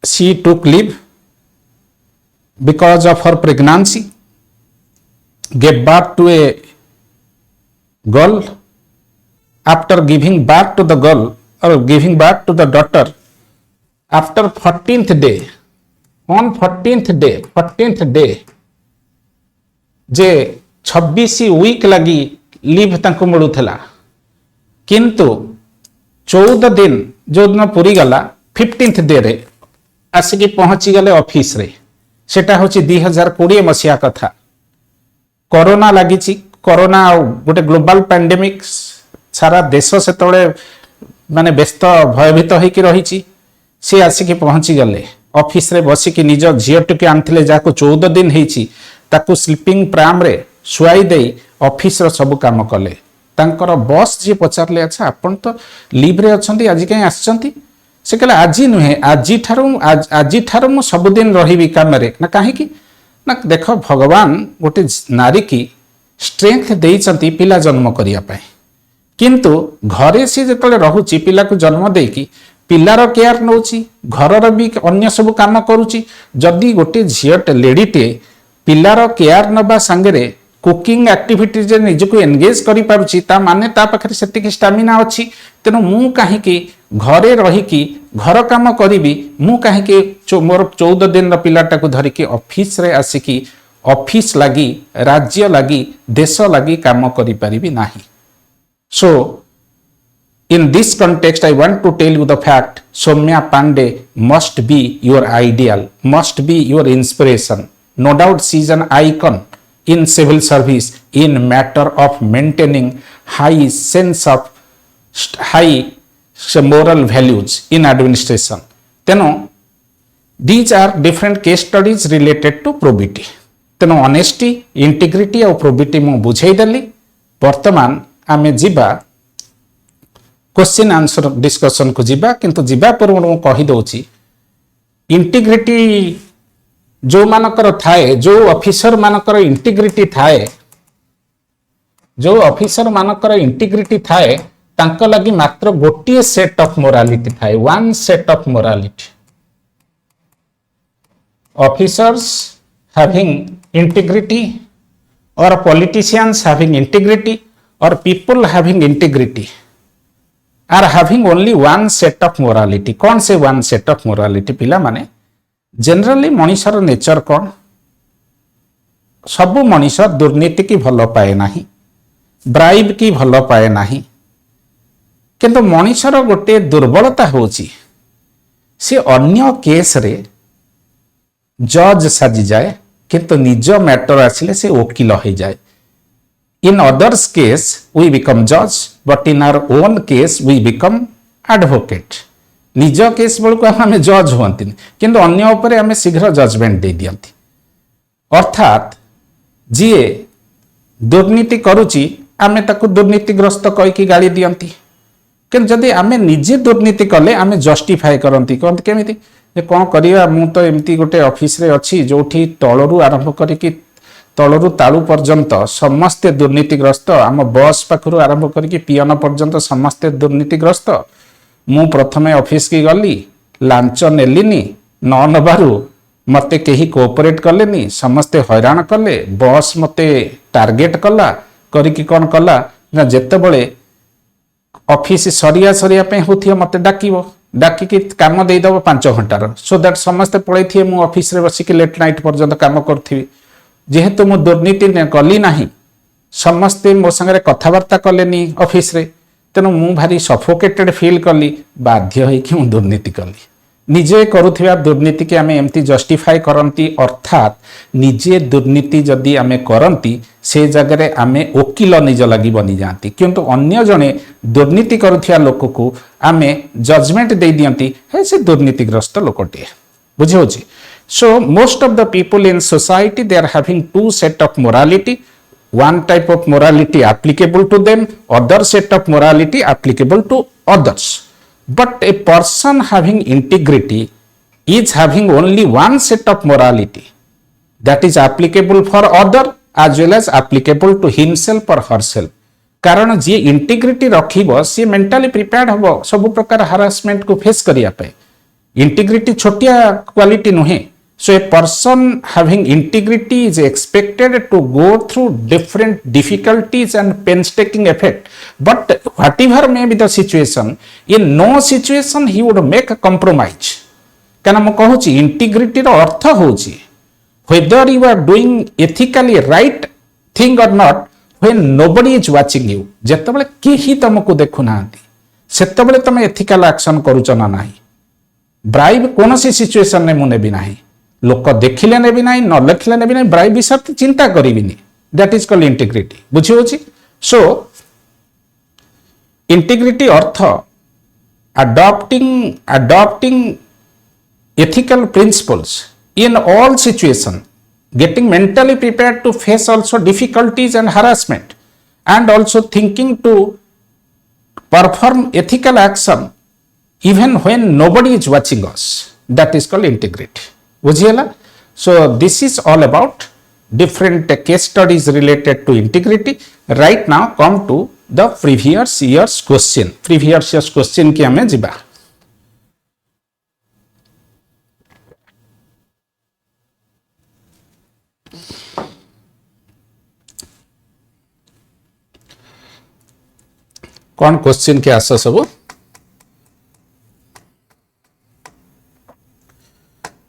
she took leave because of her pregnancy, gave birth to a girl. After giving birth to the girl or giving birth to the daughter, after 14th day, on 14th day जे 26 week लगी leave तंको मिलुथला किंतु 14 दिन जो दिन पूरी गला 15th डे रे आसिकी पहुंची गले ऑफिस रे. सेटा होची 2020 मसिया कथा. कोरोना लगी कोरोना गोटे ग्लोबल पैंडेमिक सारा देश से माने व्यस्त भयभीत होकर रही. सी आसिक पहुंची गले ऑफिस रे बसिकी निज झीटी आनी जहाँ 14 दिन होता स्लीपिंग प्राम रे शुआई दे ऑफिस रो सब काम कले. तांकर बॉस जी पचारले अच्छा आपण तो लीव रे अछंती आज कहीं आछंती से कहले आज नुहे आज ठारू मु सबुदिन रही काम रे ना कहीं ना देख भगवान गोटे नारी की स्ट्रेंथ देइचंती पिला जन्म करिया पाए किंतु घरे सी जेतले रहूची पिला को जन्म देकी पिलार केयर नौची घरर भी अन्य सब काम करूची. जदि गोटे झीट लेडीटे पिलार केयर नबा संगे कुकिंग एक्टिविटी जे निजको एंगेज करि पारुची ता माने ता पाखरे सेतिकी स्टामिना अछि. तेनु मु काहे की घरे रही की घर काम करी मु काहे की मोर 14 दिन पिलाटा को धरिकी ऑफिस रे आसिकी ऑफिस लगी राज्य लगी देश लगी काम करि परिबी नाही. सो in this context I want to tell you the fact Soumya Pandey must be your ideal, must be your inspiration. No doubt she is an icon in civil service in matter of maintaining high sense of high moral values in administration. Teno these are different case studies related to probity. Teno honesty, integrity और probity मु बुझाई देली. वर्तमान आमे जिबा question answer discussion को जिबा किंतु जिबा पूर्व मु कहि दोची इंटीग्रिटी जो मानकर थाए जो ऑफिसर मानकर इंटीग्रिटी थाए जो ऑफिसर मानकर इंटीग्रिटी थाए तांको लगी मात्र गोटिए सेट ऑफ मोरालिटी थाए. One set of morality. Officers having integrity और पॉलिटिशियंस हैविंग इंटीग्रिटी और people having integrity are having only one set of morality. कौन से वन सेट ऑफ मोरालिटी? पिला माने जनरली मनीषर नेचर कौन? सबु मनीष दुर्नीति की भल पाए नाही, ब्राइब की भल पाए नाही, किंतु मनीषर गोटे दुर्बलता होची से अन्य केस रे जज साजी जाए किंतु निज मैटर आसिले से वकील हो जाए. In others case we become judge but in our own case we become advocate. निज केस बेलू आम जज हुअति किंतु अन्य उपरे आम शीघ्र जजमेंट दे दियंती अर्थात जी दुर्नीति करुची आमे ताकू दुर्नीतिग्रस्त कहीकि गाड़ी दियंती कि जदि आमे निजे दुर्नीति कले आमे जस्टिफाई करती कहते केमिति कौन करिया मु तो एमती गोटे ऑफिस रे अच्छी जोठी तलरू आरंभ करिकी तलरू तालू पर्यंत समस्ते दुर्नीतिग्रस्त आम बस पाखु आरंभ करिकी पियन पर्यंत समस्ते दुर्नीतिग्रस्त मु प्रथमे ऑफिस की गली लांच नेलिनी न नबारू मते केही कोऑपरेट कलेनी समस्ते हैरान कले बस मते टार्गेट कला करिकी कौन कला ना जेतेबेले ऑफिस सरिया सरिया पे होथिए मते डाकिबो डाकिकी काम देदब 5 घंटार सो दैट समस्ते पड़े थे मु ऑफिस रे बसिकी लेट नाइट पर्यंत काम करथि जेहेतु मु दुर्नीति कली नाही समस्ते मो संगे कथबार्ता कलेनी ऑफिस रे तेणु मु भारी सफोकेटेड फील कली बाध्य होइकि मु दुर्नीति कली निजे करुथिबा दुर्नीति के आमे एमती जस्टिफाई करंती अर्थात निजे दुर्नीति जदि आमे करंती से जगह आमे वकील निज लगी बनी जाती किंतु अन्य जने दुर्नीति करुथिया लोक को आमे जजमेंट दे दियंती हे से दुर्नीतिग्रस्त लोकटे बुझे होची so most of the people in society they are having two set of morality one type of morality applicable to them other set of morality applicable to others but a person having integrity is having only one set of morality that is applicable for other as well as applicable to himself or herself कारण जी integrity रखिबो सी mentally prepared हबो सब प्रकार harassment को face करिया पे integrity छोटिया quality नुहे so a person having integrity is expected to go through different difficulties and painstaking effort but whatever may be the situation in no situation he would make a compromise kana mo kahuchi integrity ro artha hochi whether you are doing ethically right thing or not when nobody is watching you jettabale kehi tamku dekhu nahanti settabale tame ethical action करूच ना नाही bribe कौन सी situation ने मुने भी नाही लोक देखिले ने भी नाही न लेखिले ने भी नाही ब्राइब विषय चिंता करिबिनी दैट इज कॉल्ड इंटीग्रिटी बुझी होची सो integrity earth adopting ethical principles in all situation getting mentally prepared to face also difficulties and harassment and also thinking to perform ethical action even when nobody is watching us that is called integrity बुझिएला so this is all about different case studies related to integrity right now come to the previous years question की हमें जिबा कौन question के आस सब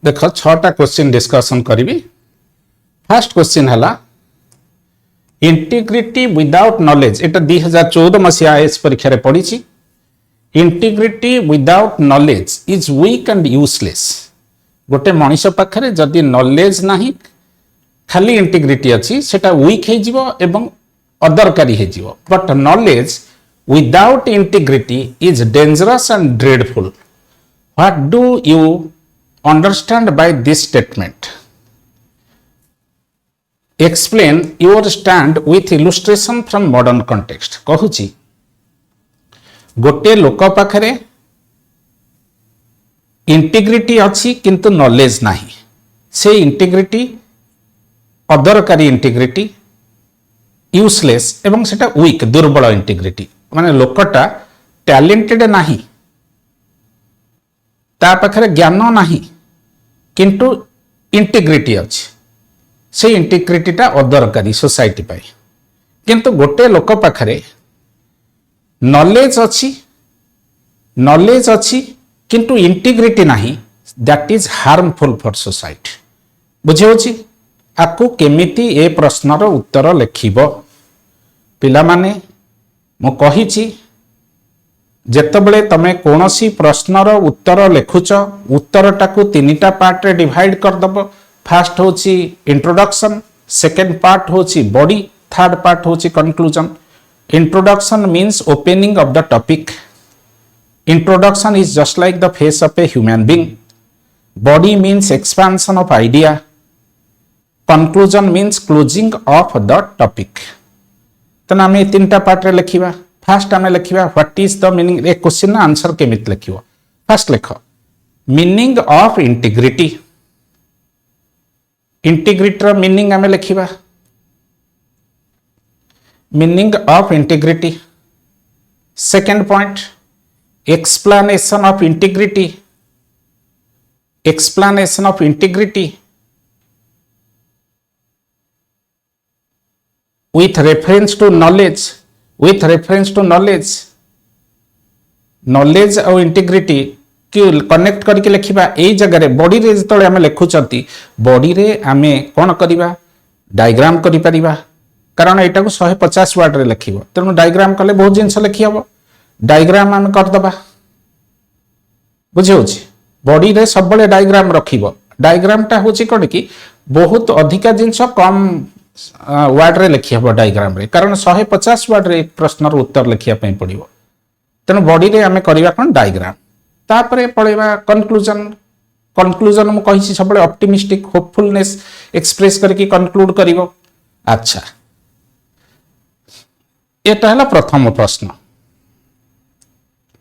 देख 6टा question discussion करी first question है integrity without knowledge एटा 2014 मसीहा आईएएस परीक्षा रे पड़ी integrity without knowledge is weak and useless गोटे मनीष पाखरे जदि नॉलेज नाही खाली इंटीग्रिटी अच्छी सेटा वीक हो जीवो एवं अदरकारी हो जीवो but knowledge without integrity is dangerous and dreadful what do you understand by this statement explain your stand with illustration from modern context कहूची गोटे लोक पाखरे इंटीग्रिटी अच्छी किंतु नॉलेज नाही से इंटीग्रिटी अदरकारी इंटीग्रिटी यूजलेस एवं सेटा वीक दुर्बल इंटीग्रिटी माने लोकटा टैलेंटेड नाही ता पाखरे ज्ञान नाही किंतु इंटीग्रिटी अच्छी से इंटीग्रिटीटा अदरकारी सोसाइटी पाई किंतु गोटे लोक पाखरे नॉलेज अच्छी किंतु इंटीग्रिटी नाही that is harmful for society बुझे होची आकु केमिति ए प्रश्नर उत्तर लिखिबो पिला माने मो कहिची जेतबेले तमे कोनोसी प्रश्नर उत्तर लिखुच उत्तर टाकू 3टा पार्ट रे डिवाइड कर दबो फर्स्ट होची इंट्रोडक्शन सेकंड पार्ट होची बॉडी थर्ड पार्ट होची conclusion introduction means opening of the topic Introduction is just like the face of a human being. Body means expansion of idea. Conclusion means closing of the topic. तेना आम तीन part रे लिखा. Fast आम लिखा what is the meaning. A question answer केमिति लिख. Fast लिख meaning of integrity. Integrity meaning आम लिखा meaning of integrity. Second point explanation of integrity. Explanation of integrity with reference to knowledge. with reference to knowledge. knowledge और integrity कि connect करके लिखा. यही जगह बॉडी रे जो आम लिखुंट बॉडी रे आम कौन करवा डायग्राम करिपरिबा. कारण यहाँ को 150 वर्ड रे लिख. तेणु डायग्राम कले बहुत जिनस लिखी हम. डायग्राम आम करदबा. बुझे बॉडी रे सब डायग्राम रखिब. डायग्राम टा हूँ कौन कि बहुत अधिका जिनस कम वर्ड रे लिखी हम डायग्राम रे. कारण 150 वर्ड रे प्रश्नर उत्तर लिखिया पड़ो. तेणु बॉडी रे आम करवा कौन डायग्राम. तापरे पड़ेगा कंक्लूजन. कंक्लूजन मु कहि सब ऑप्टिमिस्टिक होपफुलनेस एक्सप्रेस करके कंक्लूड करिवो. अच्छा एटा हला प्रथम प्रश्न.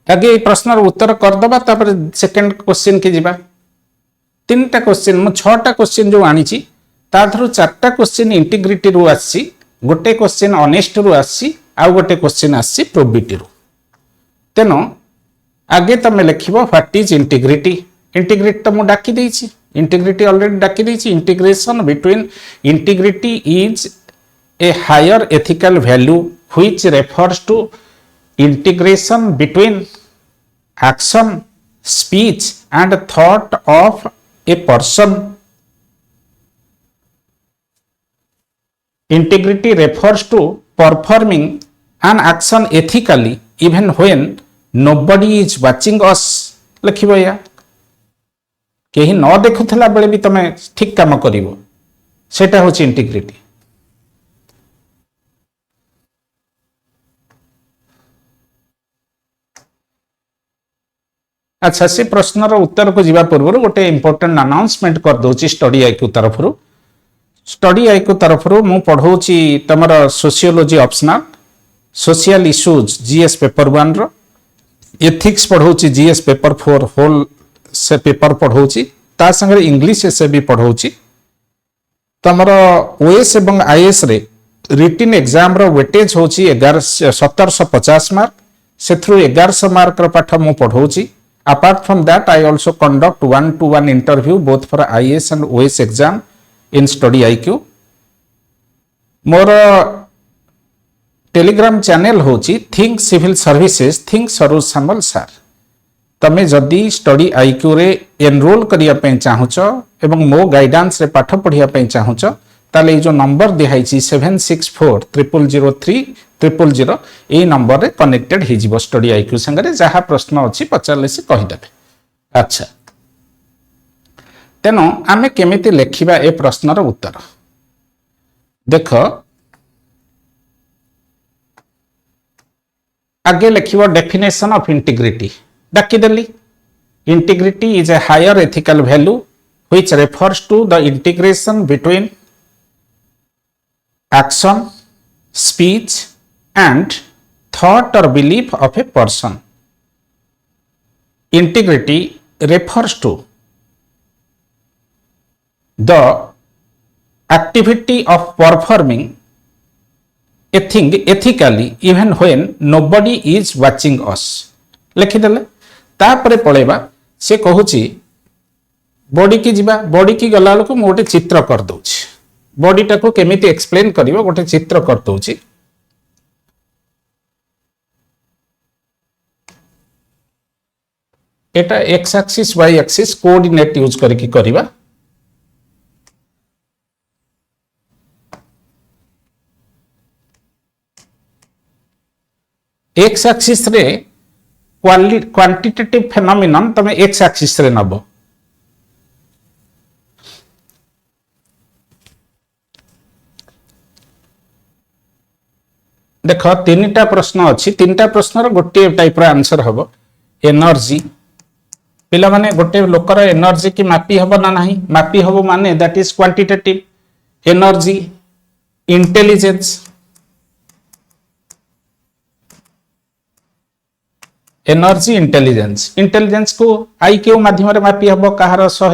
आगे प्रश्नर उत्तर करदबा. तापरे सेकंड क्वेश्चन के जिबा. तीनटा क्वेश्चन मु 6टा क्वेश्चन जो आनी ची ताधरु 4टा क्वेश्चन इंटीग्रिटी रु आसी. गोटे क्वेश्चन ऑनेस्ट रु आसी. आउ गोटे क्वेश्चन आसी प्रोबिटी रु. तेनो आगे तुम लिख व्हाट इज इंटीग्रिटी. इंटीग्रिटी तो मुझे डाकी देछि. इंटीग्रिटी ऑलरेडी डाकी देछि. Integration between integrity is a higher ethical value which refers to integration between action speech and thought of a person. Integrity refers to performing an action ethically even when nobody is watching us. लिखिबो या केही न देखुथला बेले भी तमे ठीक काम करिवो. सेटा होची इंटीग्रिटी. अच्छा से प्रश्नर उत्तर को जीवा पूर्व गोटे इंपोर्टेंट अनाउंसमेंट कर दोची स्टडी आईक्यू तरफरु. स्टडी आईक्यू तरफरु मु पढौची तमर sociology optional, social issues GS paper 1 रो, एथिक्स पढ़ौची जीएस पेपर 4 होल से पेपर पढ़ौची. ता संगे इंग्लिश से भी पढ़ौची. तमर ओएस एवं आईएस रे रिटन एग्जाम रो वेटेज होची 1750 मार्क. सेथरु 1100 मार्क रो पाठ मु पढ़ौची. Apart from that I also conduct 1-to-1 interview both for IAS and OS exam in study IQ. More Telegram channel होची think civil services think Saroj Samal sir. तमे जदि study IQ रे enrol करिया पे चाहुच एवं मो गाइडेंस रे पाठ पढ़िया पे चाहुच ताले जो नंबर दिहाइची 76400300 ए नंबर रे कनेक्टेड हे जिवो स्टडी आईक्यू संगे जहा प्रश्न अछि पचारले से कहि देबे. अच्छा तेनो आमे केमिति लेखिबा ए प्रश्नर उत्तर. देखो आगे लिखिबो डेफिनेशन ऑफ इंटीग्रिटी. डाकी देली. Integrity is a higher ethical value which refers to the integration between action speech and thought और belief of a person. Integrity refers to the activity of performing a thing ethically even when nobody is watching us. लिखिदेले. तापरे पळेबा से कहूची body की जीवा. Body की गला को गोटे चित्र कर दउछि. बॉडी टा को केमिति एक्सप्लेन करिवो गोटे चित्र कर दउछि. एटा X axis Y axis coordinate use करके करिवा. एक्स एक्सिस रे क्वांटिटेटिव फेनोमेनन तमे एक्स एक्सिस रे नबो. देख 3टा प्रश्न अच्छी. 3टा प्रश्नर गोटे टाइप रो आंसर हबो. एनर्जी पिला माने गोटे लोकर एनर्जी की मापी हबो ना नहीं मापी हबो माने that is quantitative energy intelligence energy intelligence intelligence को आईक्यू माध्यम रे मापी हबो कहार 100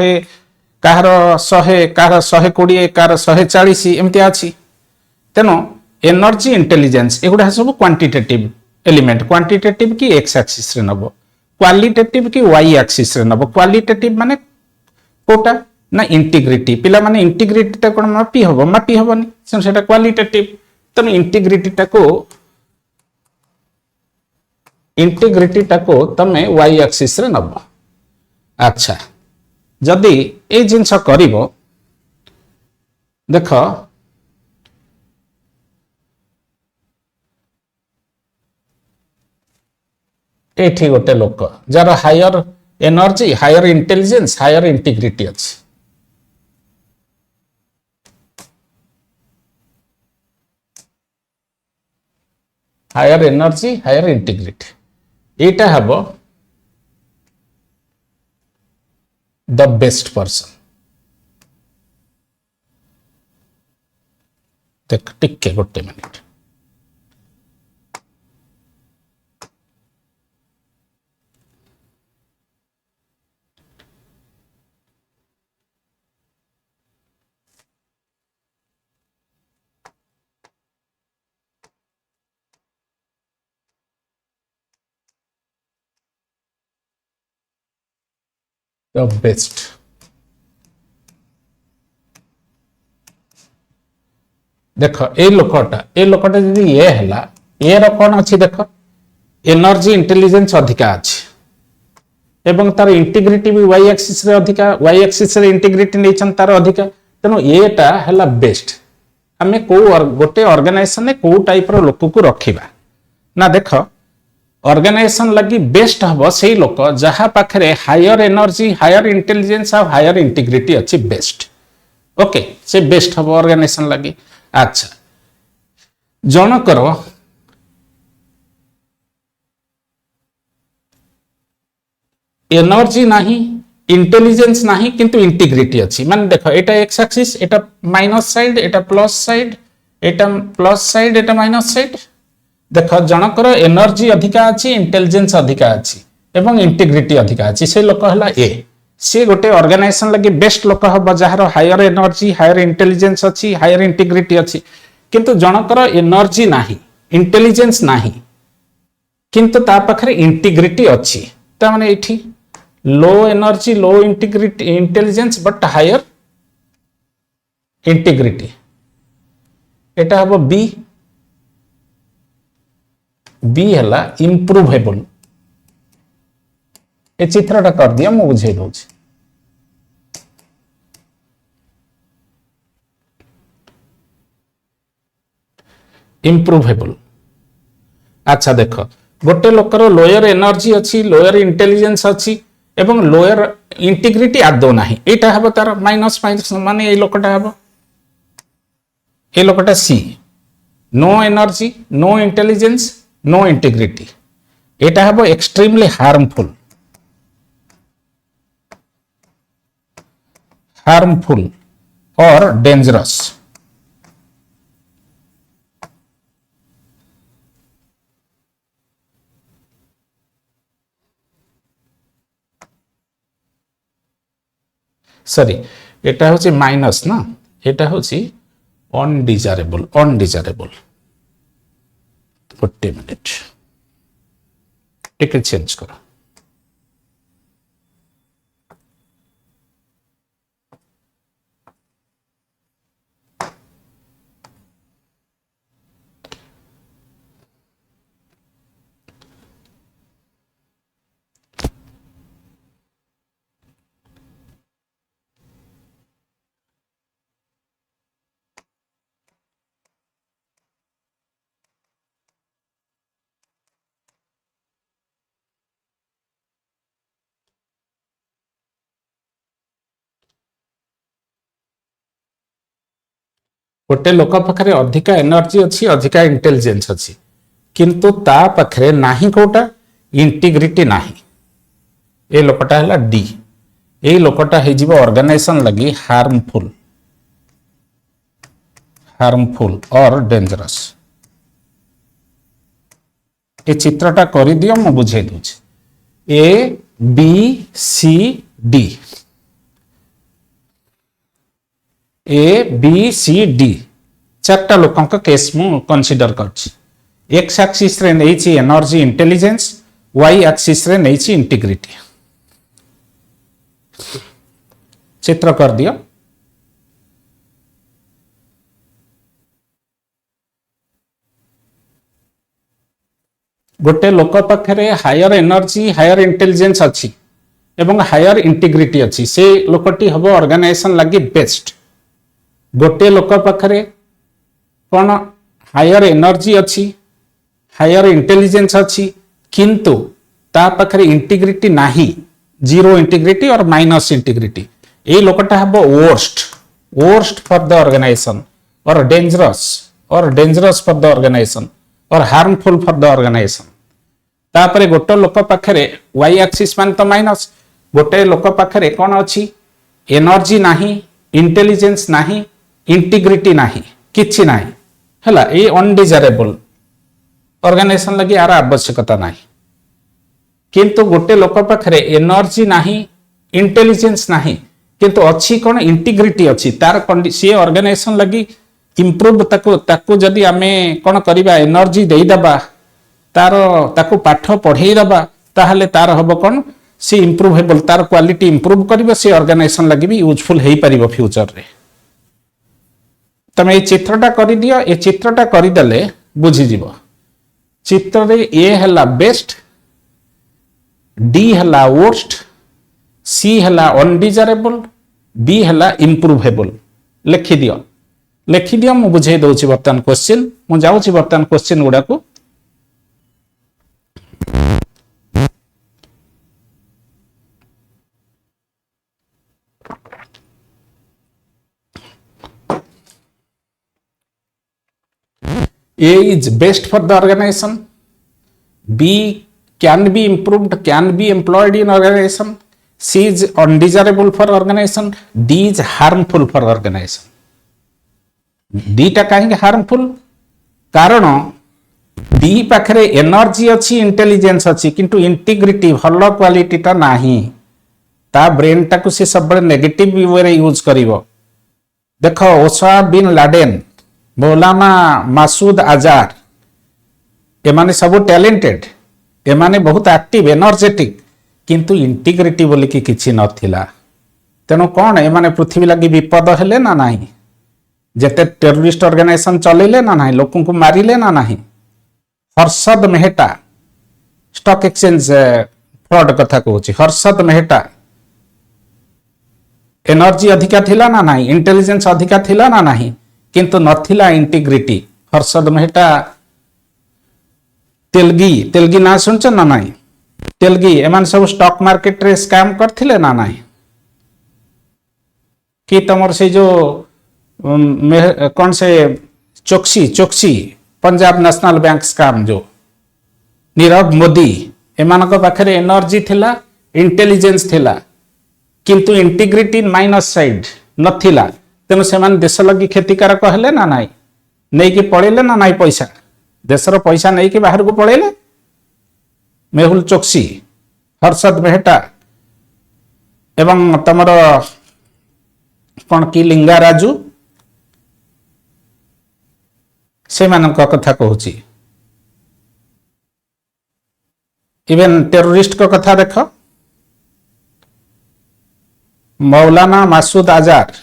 कहार 100 कहार 120 कहार 140 एमती अछि तेनो एनर्जी इंटेलिजेंस एगुडा सब क्वांटिटेटिव एलिमेंट क्वांटिटेटिव की एक्स एक्सिस रे नबो क्वालिटेटिव की वाई एक्सिस रे नबो क्वालिटेटिव माने कोटा ना इंटीग्रिटी पिला माने इंटीग्रिटी ता कोन मापी हबोनी सेटा क्वालिटेटिव तेनो इंटीग्रिटी टाको तमे वाई एक्सिस रे नबो अच्छा जदि ए जिंस करिवो देखो एठी गोटे लोक जार higher energy higher intelligence higher integrity अछि हायर एनर्जी हायर इंटीग्रिटी एटा हबो द बेस्ट पर्सन देख टिके गोटे मिनिट द बेस्ट देख ए लोकटा जदि ये हला ए रो कोन अछि देख एनर्जी इंटेलिजेंस अधिका अछि एवं तार इंटीग्रिटी भी वाई एक्सिस रे अधिका वाई एक्सिस रे इंटीग्रिटी नै छन तार अधिका तनो एटा हला बेस्ट हमें को गोटे ऑर्गेनाइजेशन ने को टाइप रो लोक को रखिबा ना देख ऑर्गेनाइजेशन लगी बेस्ट हबो सेही लोक जहा पाखरे हायर एनर्जी हायर इंटेलिजेंस और हायर इंटीग्रिटी अछि बेस्ट ओके से बेस्ट हबो ऑर्गेनाइजेशन लगी अच्छा जन करो एनर्जी नाही इंटेलिजेंस नाही किंतु इंटीग्रिटी अछि माने देखो एटा एक्स एक्सिस एटा माइनस साइड एटा प्लस साइड एटा प्लस साइड एटा माइनस साइड देख जनकर एनर्जी अधिका अछि इंटेलिजेंस अधिका अछि एवं इंटीग्रिटी अधिका अछि से लोक हला ए से गोटे ऑर्गेनाइजेशन लगी बेस्ट लोक हबो जहार हायर एनर्जी हायर इंटेलिजेंस अछि हायर इंटीग्रिटी अछि किंतु जनकर एनर्जी नाही इंटेलिजेंस नाही किंतु ता पाखरे इंटीग्रिटी अछि ता माने एठी low energy low integrity intelligence but higher integrity एटा हबो बी बी हला इम्प्रूवेबल ए चित्रटा कर दिया मु बुझे दउछि इम्प्रूवेबल अच्छा देख गोटे लोकर लोअर एनर्जी अछि लोअर इंटेलिजेंस अछि एवं लोअर इंटीग्रिटी आदो नाही एटा हबो तार माइनस माइनस माने ए लोकटा हबो ए लोकटा सी no energy no intelligence no integrity एटा हबो एक्सट्रीमली हार्मफुल और डेंजरस सॉरी एटा होची माइनस ना एटा होची अनडिजायरेबल गोटे मिनिट टिके चेंज करो गोटे लोक पाखरे अधिका एनर्जी अच्छी अधिका इंटेलिजेंस अच्छी किंतु ता पाखरे नाही कोटा इंटीग्रिटी नाही ए लोकटा है डी ए लोकटा हो ऑर्गेनाइजेशन लगी हार्मफुल और डेंजरस। ए चित्रटा कर दियो मु बुझे दूची A B C D A B C D चार्टा लोकों का केस मु कंसीडर करछि। एक्स एक्सिस रे नेछि एनर्जी इंटेलिजेंस वाई एक्सिस रे नेछि इंटीग्रिटी। चित्र कर दियो गोटे लोक पाखरे हायर एनर्जी हायर इंटेलिजेंस अच्छी एवं हायर इंटीग्रिटी अच्छी से लोकटी हबो ऑर्गेनाइजेशन लगी बेस्ट। गोटे लोक पाखरे कौन हायर एनर्जी अच्छी हायर इंटेलिजेंस अच्छी किंतु ता पाखरे इंटीग्रिटी नाही जीरो इंटीग्रिटी और माइनस इंटीग्रिटी ए लोकटा हबो वर्स्ट फॉर द ऑर्गेनाइजेशन और डेंजरस फॉर द ऑर्गेनाइजेशन और हार्मफुल फॉर द ऑर्गेनाइजेशन। तापरे गोटे लोक पाखरे वाई एक्सिस मान तो माइनस गोटे लोक पाखरे कौन अच्छी एनर्जी नाही इंटेलिजेंस नाही इंटीग्रिटी नाही किछि नाही हला ए अनडिजायरेबल ऑर्गेनाइजेशन लगी यार आवश्यकता नाही। किंतु गोटे लोक पाखरे एनर्जी नाही इंटेलिजेंस नाही किंतु अच्छी कौन इंटीग्रिटी अच्छी तार सी ऑर्गेनाइजेशन लगी इम्प्रूव ताकू जदि आमे कौन करिबा एनर्जी देई दबा ताकू पाठ पढ़ेई दबा ताहले तार हबो कौन सी इम्प्रूवेबल तार क्वालिटी इम्प्रूव करिबो से ऑर्गेनाइजेशन लगी भी यूजफुल हेई परिबो फ्यूचर रे। तमे ए चित्रटा करि दियो ए चित्रटा करि दले बुझी जिवो। चित्र रे ए हला बेस्ट डी हला वर्स्ट सी हला अनडिजायरेबल बी हला इम्प्रूवेबल लिखि दियो मु बुझे दउछि वर्तमान क्वेश्चन मु जाउछि वर्तमान क्वेश्चन गुडा को A is best for the organization, B can be improved, can be employed in organization, C is undesirable for organization, D is harmful for organization. D टा कहीं हार्मफुल कारण D पाखरे एनर्जी अच्छी intelligence अच्छी किंतु integrity भलो quality टा नाही ता ब्रेन टाकू से सब नेगेटिव वे रे यूज करिवो। देखो ओसामा बिन लाडेन मौलाना मासूद आजार एमाने सब टैलेंटेड एमाने बहुत एक्टिव एनर्जेटिक किंतु इंटीग्रिटी बोली कि किछि नथिला। तेणु कौन एमाने पृथ्वी लगी विपद हेले ना नाही जेते टेररिस्ट ऑर्गेनाइजेशन चलेले ना नाही लोकों को मारिले ना नाही। Harshad Mehta stock exchange fraud कथा कहूची हर्षद मेहता एनर्जी अधिका थिला ना नाही इंटेलिजेंस अधिका थिला ना नाही किंतु नथिला इंटीग्रिटी। हर्षद मेहता तेलगी ना सुनछ ना नाही तेलगी एमान सब स्टॉक मार्केट रे स्कैम करथिले ना नाही कि तमर से जो कौन से Choksi Punjab national bank scam जो नीरव मोदी एमान को पाखरे एनर्जी थिला इंटेलिजेंस थिला किंतु इंटीग्रिटी माइनस साइड नथिला तेणु से देश लगी क्षतिकारक हेले ना नाई नहीं कि पड़ेले ना नाई पैसा देशर पैसा नहीं कि बाहर को पड़ेले। मेहुल चोक्सी हर्षद मेहता एवं तमर कौन कि लिंगा राजू से कथा कहूची। इवेन टेररिस्ट को कथा देख मौलाना मासूद आजार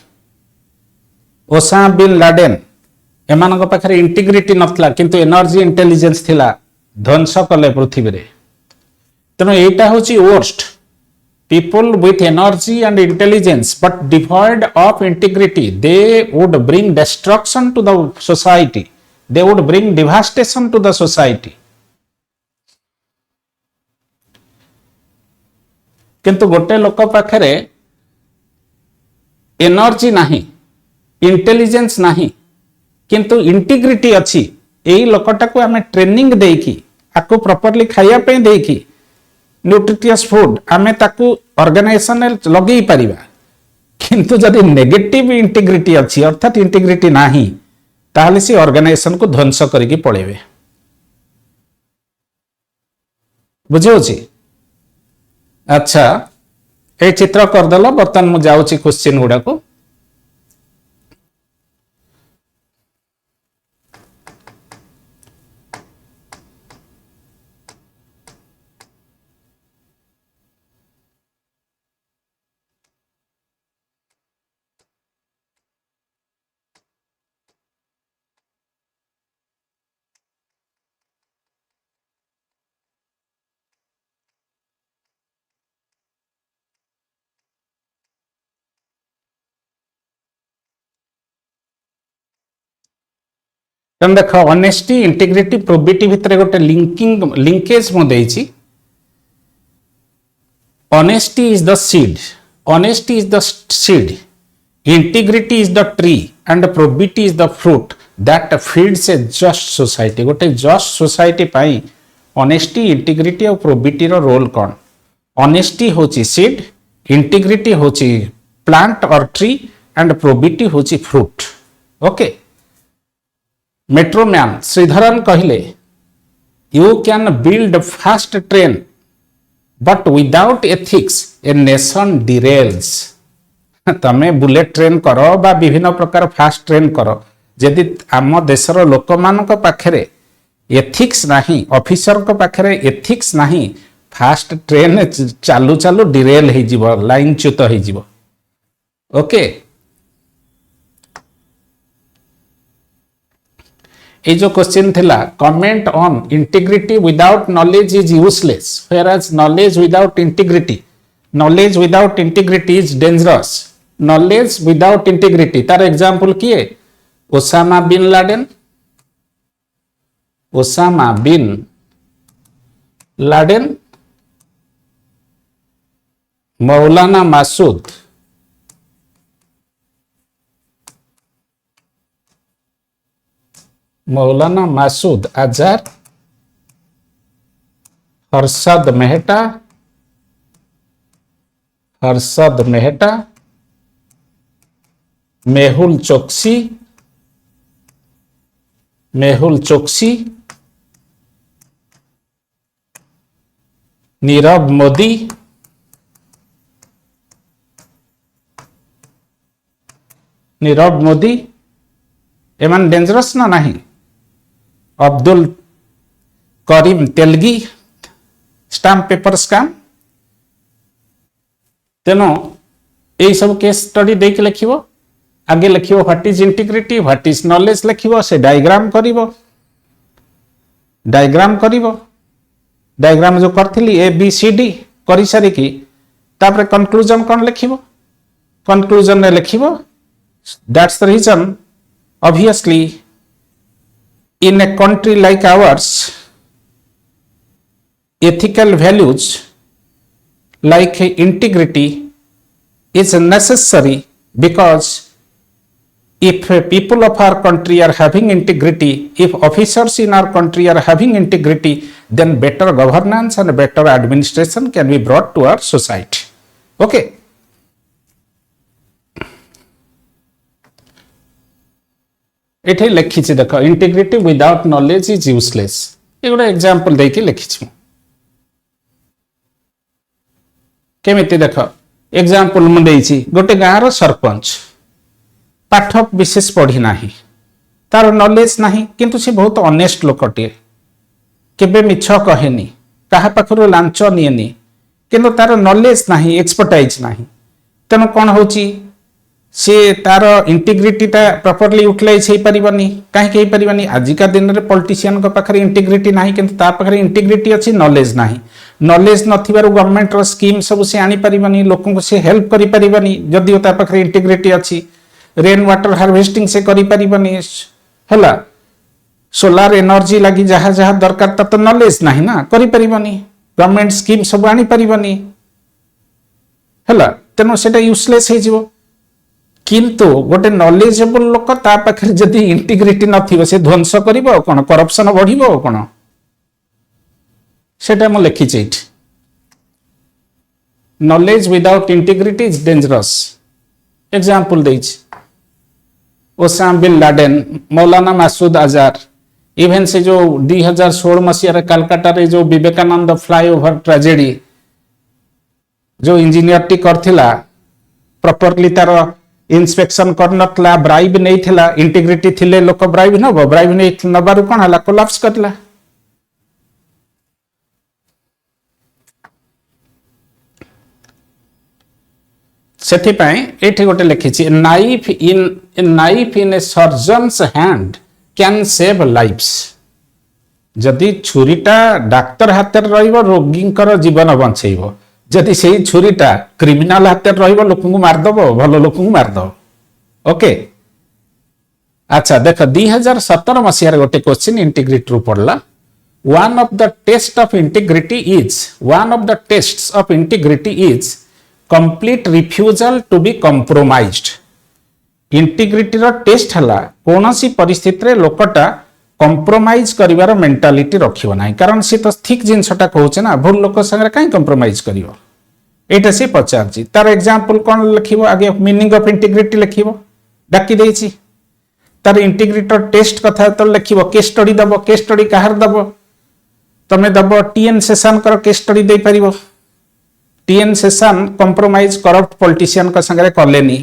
ओसामा बिन लाडेन एमान पाखरे इंटीग्रिटी नथला किंतु एनर्जी इंटेलिजेंस थिला ध्वंस कले पृथ्वी रे। तेणु एटा होची worst people with energy and intelligence but devoid of integrity they would bring destruction to the society, they would bring devastation to the society। किंतु गोटे लोक पाखरे एनर्जी नाही इंटेलिजेंस नाही किंतु इंटीग्रिटी अच्छी यही लोकटा को आम ट्रेनिंग देकी आपको प्रॉपर्ली खाया पे देकी न्यूट्रिटियस फूड आमे ताकू ऑर्गेनाइजेशन लगे परिबा किंतु जदि नेगेटिव इंटीग्रिटी अच्छी अर्थात इंटीग्रिटी नाही ताहले से ऑर्गेनाइजेशन को ध्वंस करके पळेबे बुझे अच्छा ए चित्र करदेल बर्तमान मु जाउची क्वेश्चन गुडा को तन देख ऑनेस्टी इंटीग्रिटी प्रोबिटी भितर गोटे लिंकेज मु देइछि honesty is the seed integrity is the tree and probity is the fruit that feeds a just society गोटे जस्ट सोसाइटी पाई ऑनेस्टी इंटीग्रिटी और प्रोबिटी रो रोल कौन ऑनेस्टी होची सीड इंटीग्रिटी होची प्लांट और ट्री एंड प्रोबिटी होची fruit okay metro man Sreedharan कहले you can build fast train but without ethics a nation derails तमे बुलेट ट्रेन करो बा विभिन्न प्रकार फास्ट ट्रेन करो यदि आम देशर लोक मान पाखरे एथिक्स नाही ऑफिसर को पाखरे एथिक्स नाही फास्ट ट्रेन चालू चालू डिरेल हो जिवो लाइन च्युत हो जिवो ओके ये जो क्वेश्चन थिला comment on integrity without knowledge is useless whereas knowledge without integrity is dangerous knowledge without integrity तार एग्जांपल किए ओसामा बिन लाडेन मौलाना मासूद अजहर हर्षद मेहटा मेहुल चोकसी नीरव मोदी एमान डेंजरस ना नहीं Abdul Karim Telgi stamp paper scam तेनो यही सब केस स्टडी देख लिखिबो आगे लिखिबो what is integrity what is knowledge लिखिबो से डायग्राम जो करथिली ए बी सी डी करि सारी की तापर कंक्लूजन कोन लिखिबो कंक्लूजन ने लिखिबो that's the reason obviously in a country like ours ethical values like integrity is necessary because if people of our country are having integrity if officers in our country are having integrity then better governance and better administration can be brought to our society okay एठे लिखी देख integrity without knowledge is useless ये गोटे example देके लिखी केमिति देख example मु देइछि गोटे गाँव सरपंच पाठ विशेष पढ़ी नाही तार नॉलेज नाही किंतु से बहुत ऑनेस्ट लोकटे केबे मिछ कहेनी कहा पाखरु लांच नियनी किंतु तार नॉलेज नाही एक्सपर्टाइज नाही तेनु कोन होची से तार इंटीग्रिटी ता प्रॉपर्ली यूटिलाइज हो पारिबनी काहे के पारिबनी आजिका दिन रे पॉलिटिशियन को पाखरे इंटीग्रिटी नाही किंतु ता पाखरे इंटीग्रिटी अछि नॉलेज नाही नॉलेज नथिबारु गवर्नमेंट रो स्कीम सब से आनी पारिबनी लोकन को से हेल्प करि पारिबनी जदियो ता पाखरे इंटीग्रिटी अछि रेन वाटर हार्वेस्टिंग से करि पारिबनी हला सोलार एनर्जी लागि जहा जहा दरकार ता तो नॉलेज नाही ना करि पारिबनी गवर्नमेंट स्कीम सब आनी पारिबनी हला तेनो सेटा यूजलेस हे जिवो किंतु गोटे नॉलेजेबल लोक ता पाखरे जदि इंटीग्रिटी नथिबो से ध्वंस करिवो कोन करप्शन बढ़िवो कोन सेटा म लिखि Chhath knowledge without integrity is dangerous. Example देइछि Osama bin Laden, Maulana Masood Azhar, even से जो 2016 मसीह कलकत्ता रे जो विवेकानंद फ्लाईओवर ट्रेजेडी जो इंजीनियर टी करथिला प्रॉपर्ली तार इंस्पेक्शन करनतला, ब्राइब नहीं थिला, इंटीग्रिटी थिले लोक ब्राइब नबो, ब्राइब नहीं नबारु कोन हला कोलैप्स करला। सेथिपाई एठी गोटे लिखिछि knife in a surgeon's hand can save lives. जदि छुरीटा डाक्तर हाथ रहिबो रोगींकर जीवन बंचेइबो, जदि सेही छुरीटा क्रिमिनल हाथ रहिबो लोकଙ୍କୁ मारदबो, भलो लोकଙ୍କୁ मारदबो। ओके अच्छा देख 2017 मसीहार गोटे क्वेश्चन इंटीग्रिटी रु पड़ला। One of the test of integrity is complete refusal to be compromised. Integrity रो टेस्ट हला कोनोसी परिस्थिति रे लोकटा कंप्रोमाइज करिवार मेंटालिटी रखियो नाही, कारण से तो ठीक जिनसटा कहउचे ना, भूल लोक संगे काई कंप्रोमाइज करिवो एटा से पचारची। तार एग्जांपल कोन लिखिबो, आगे मीनिंग ऑफ इंटीग्रिटी लिखिबो, डाकी देछि। तार इंटीग्रिटी टेस्ट कथा तो लिखिबो, केस स्टडी दबो, केस स्टडी काहर दबो, तमे दबो टीएन सेशन कर केस स्टडी दे परिबो। T N Seshan compromise corrupt politician का संगे कलेनी,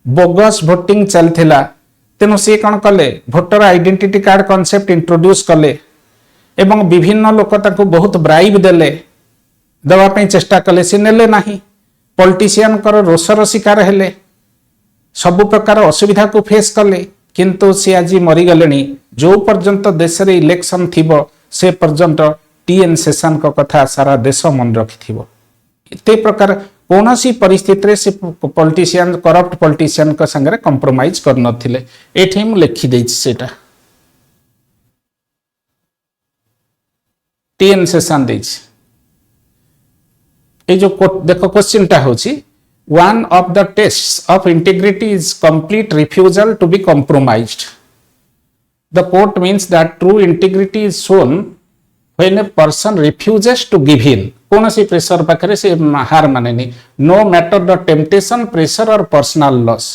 बोगस वोटिंग चलथिला, तेनु से कौन कले voter identity card concept introduce कले एवं विभिन्न लोक ताको बहुत ब्राइब देले, दवा पे चेष्टा कले, से नेले नाही। पॉलिटिशियन कर रोषर शिकार हेले, सब प्रकार असुविधा को फेस कले, किंतु से आज मरी गलेनी। जो पर्यंत देश रे इलेक्शन थिबो से पर्यंत टीएन सेशन को कथा सारा देश मन रखिथिबो। इते प्रकार कोनोसी परिस्थिति रे से पॉलिटिशियन करप्ट पॉलिटिशियन का संगे कंप्रोमाइज कर नथिले। एठी हम लिखि दैछि सेटा टीएन सेशन दैछि। ए जो देखो क्वेश्चन टा होछि one of the tests of integrity is complete refusal to be compromised. The court means that true integrity is shown when a person refuses to give in, कौन सी प्रेशर पाखरे से हार मानेनी, no matter the temptation, pressure or personal loss.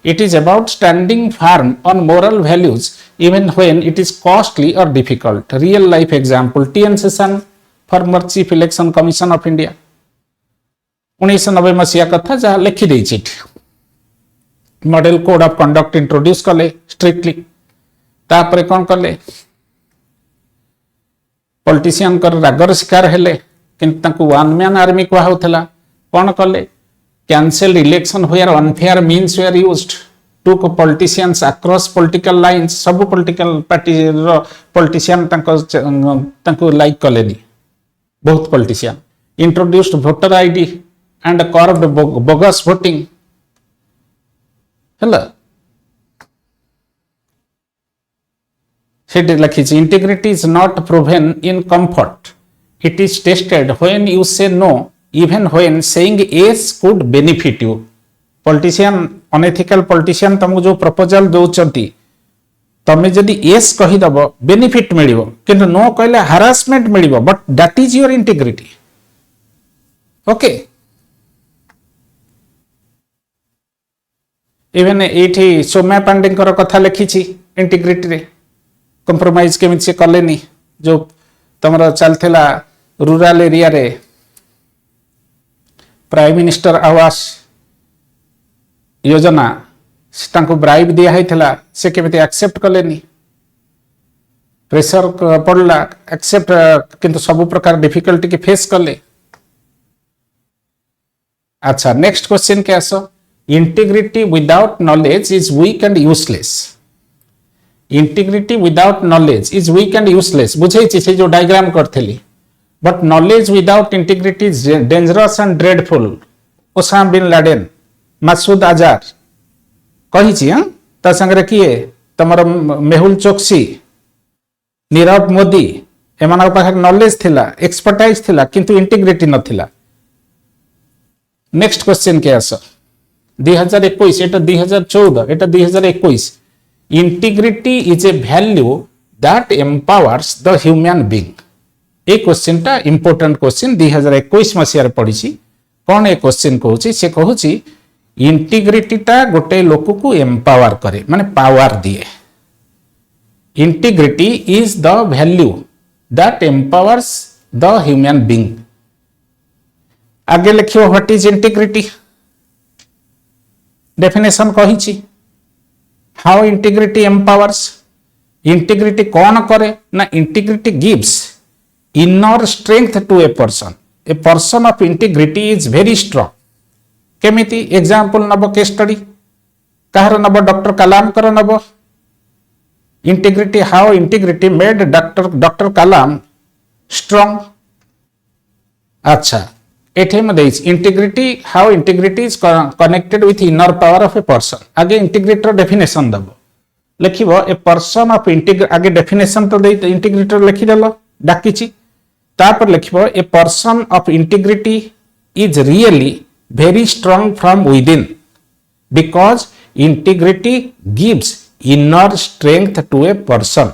It is about standing firm on moral values even when it is costly or difficult. Real life example, TN Session, former Chief Election Commission of India, 1990 मसीहा कथा जहाँ लिखि देछि। Model code of conduct introduce कले strictly, तापरे कौन कले politician कर रागर शिकार हेले, किंतु तांको वन मैन आर्मी कहा होतला। कौन कले cancel election were unfair means were used, took politicians across political lines, सब पॉलिटिकल पार्टी रो पॉलिटिशियन तांको लाइक कलेनी, बहुत politician. Introduced voter ID and curbed bogus voting हैला। Integrity is not proven in comfort. It is tested when you say no, even when saying yes could benefit you. Politician, unethical politician तुमको जो proposal दौचंती, तमे जदि yes कही दबो benefit मिलिबो, किंतु no कहले harassment मिलिबो, but that is your integrity. Okay. Even एठी सौम्या पांडे कर कथा लिखिछि इंटीग्रिटी रे, कंप्रोमाइज केमिति से कलेनी। जो तमरा चलथिला रूरल एरिया रे प्राइम मिनिस्टर आवास योजना, तांको ब्राइब दिया हैथिला, से केमिति एक्सेप्ट कलेनी, प्रेशर पड़ला एक्सेप्ट, किंतु सब प्रकार डिफिकल्टी के फेस कले। अच्छा नेक्स्ट क्वेश्चन के आसो, integrity without knowledge is weak and useless. Integrity without knowledge is weak and useless बुझे से जो डायग्राम करथली, but knowledge without integrity is dangerous and dreadful. Osama bin Laden, Masood Azhar कही, हाँ ता संगे किए तमर मेहुल चोक्सी, नीरव मोदी, एमान पाखे नॉलेज थिला, एक्सपर्टाइज थिला, किंतु इंटीग्रिटी नथिला। नेक्स्ट क्वेश्चन के आस 2021, एटा 2014, एटा 2021। Integrity is A value that empowers the human being. A question टा इंपोर्टेंट क्वेश्चन 2021 मसीह पढ़ी। कौन ए क्वेश्चन कहूची से कहूची इंटीग्रिटी टा गोटे लोक को एम्पावर करे माने पावर दिए integrity is the value that empowers the human being आगे लिखियो व्हाट इज इंटीग्रिटी डेफिनेशन कहिची हाउ इंटीग्रिटी एम्पावर्स इंटीग्रिटी कौन करे ना integrity gives inner strength to a person of integrity is very strong केमिति एग्जांपल नब case study कहार नब डॉक्टर कलाम कर नब integrity how integrity made doctor Kalam strong अच्छा एठे में देइछ integrity how integrity is connected with inner power of a person आगे इंटीग्रिटर डेफिनेशन दबो लिखिबो ए पर्सन ऑफ आगे डेफिनेशन तो दे इंटीग्रिटर लिखि देलो डाकिची तापर लिखिबो a person of integrity is really very strong from within because integrity gives inner strength to a person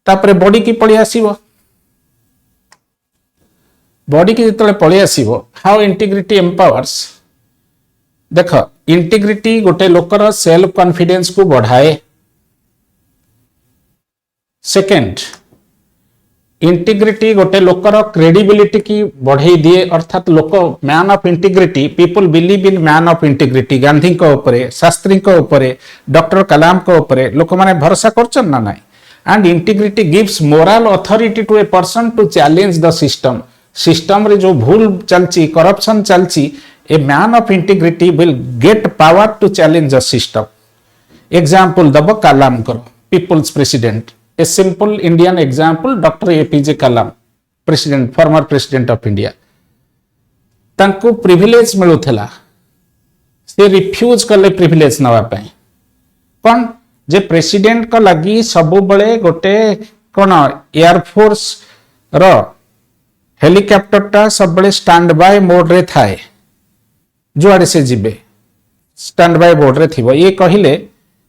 तापरे बॉडी की पड़ी आसीबो बॉडी की जतले पड़ी आसीबो हाउ इंटीग्रिटी एम्पावर्स देखो इंटीग्रिटी गोटे लोकर सेल्फ कॉन्फिडेंस को बढ़ाए सेकंड इंटीग्रिटी गोटे लोकर क्रेडिबिलिटी की बढ़ाई दिए अर्थात लोक man of integrity people believe in man of integrity Gandhi को ऊपर शास्त्री को ऊपर डॉक्टर कलाम को ऊपर लोक माने भरोसा करछन ना नाही and integrity gives moral authority to a person to challenge the system रे जो भूल चलची करप्शन चलची a man of integrity will get power to challenge the system example दबो कलाम करो people's president A simple Indian example, Dr. APJ Kalam, president, former president of India. तांको privilege मिलुथला, से refuse कले privilege नवा पाए. कौन जे president का लगी सबु बड़े गोटे कौन एयरफोर्स रो हेलीकॉप्टर टा सब बड़े स्टैंड बाय मोड रे थाए. जुआड़े से जिबे स्टैंड बाय मोड रे थिबो. ये कहिले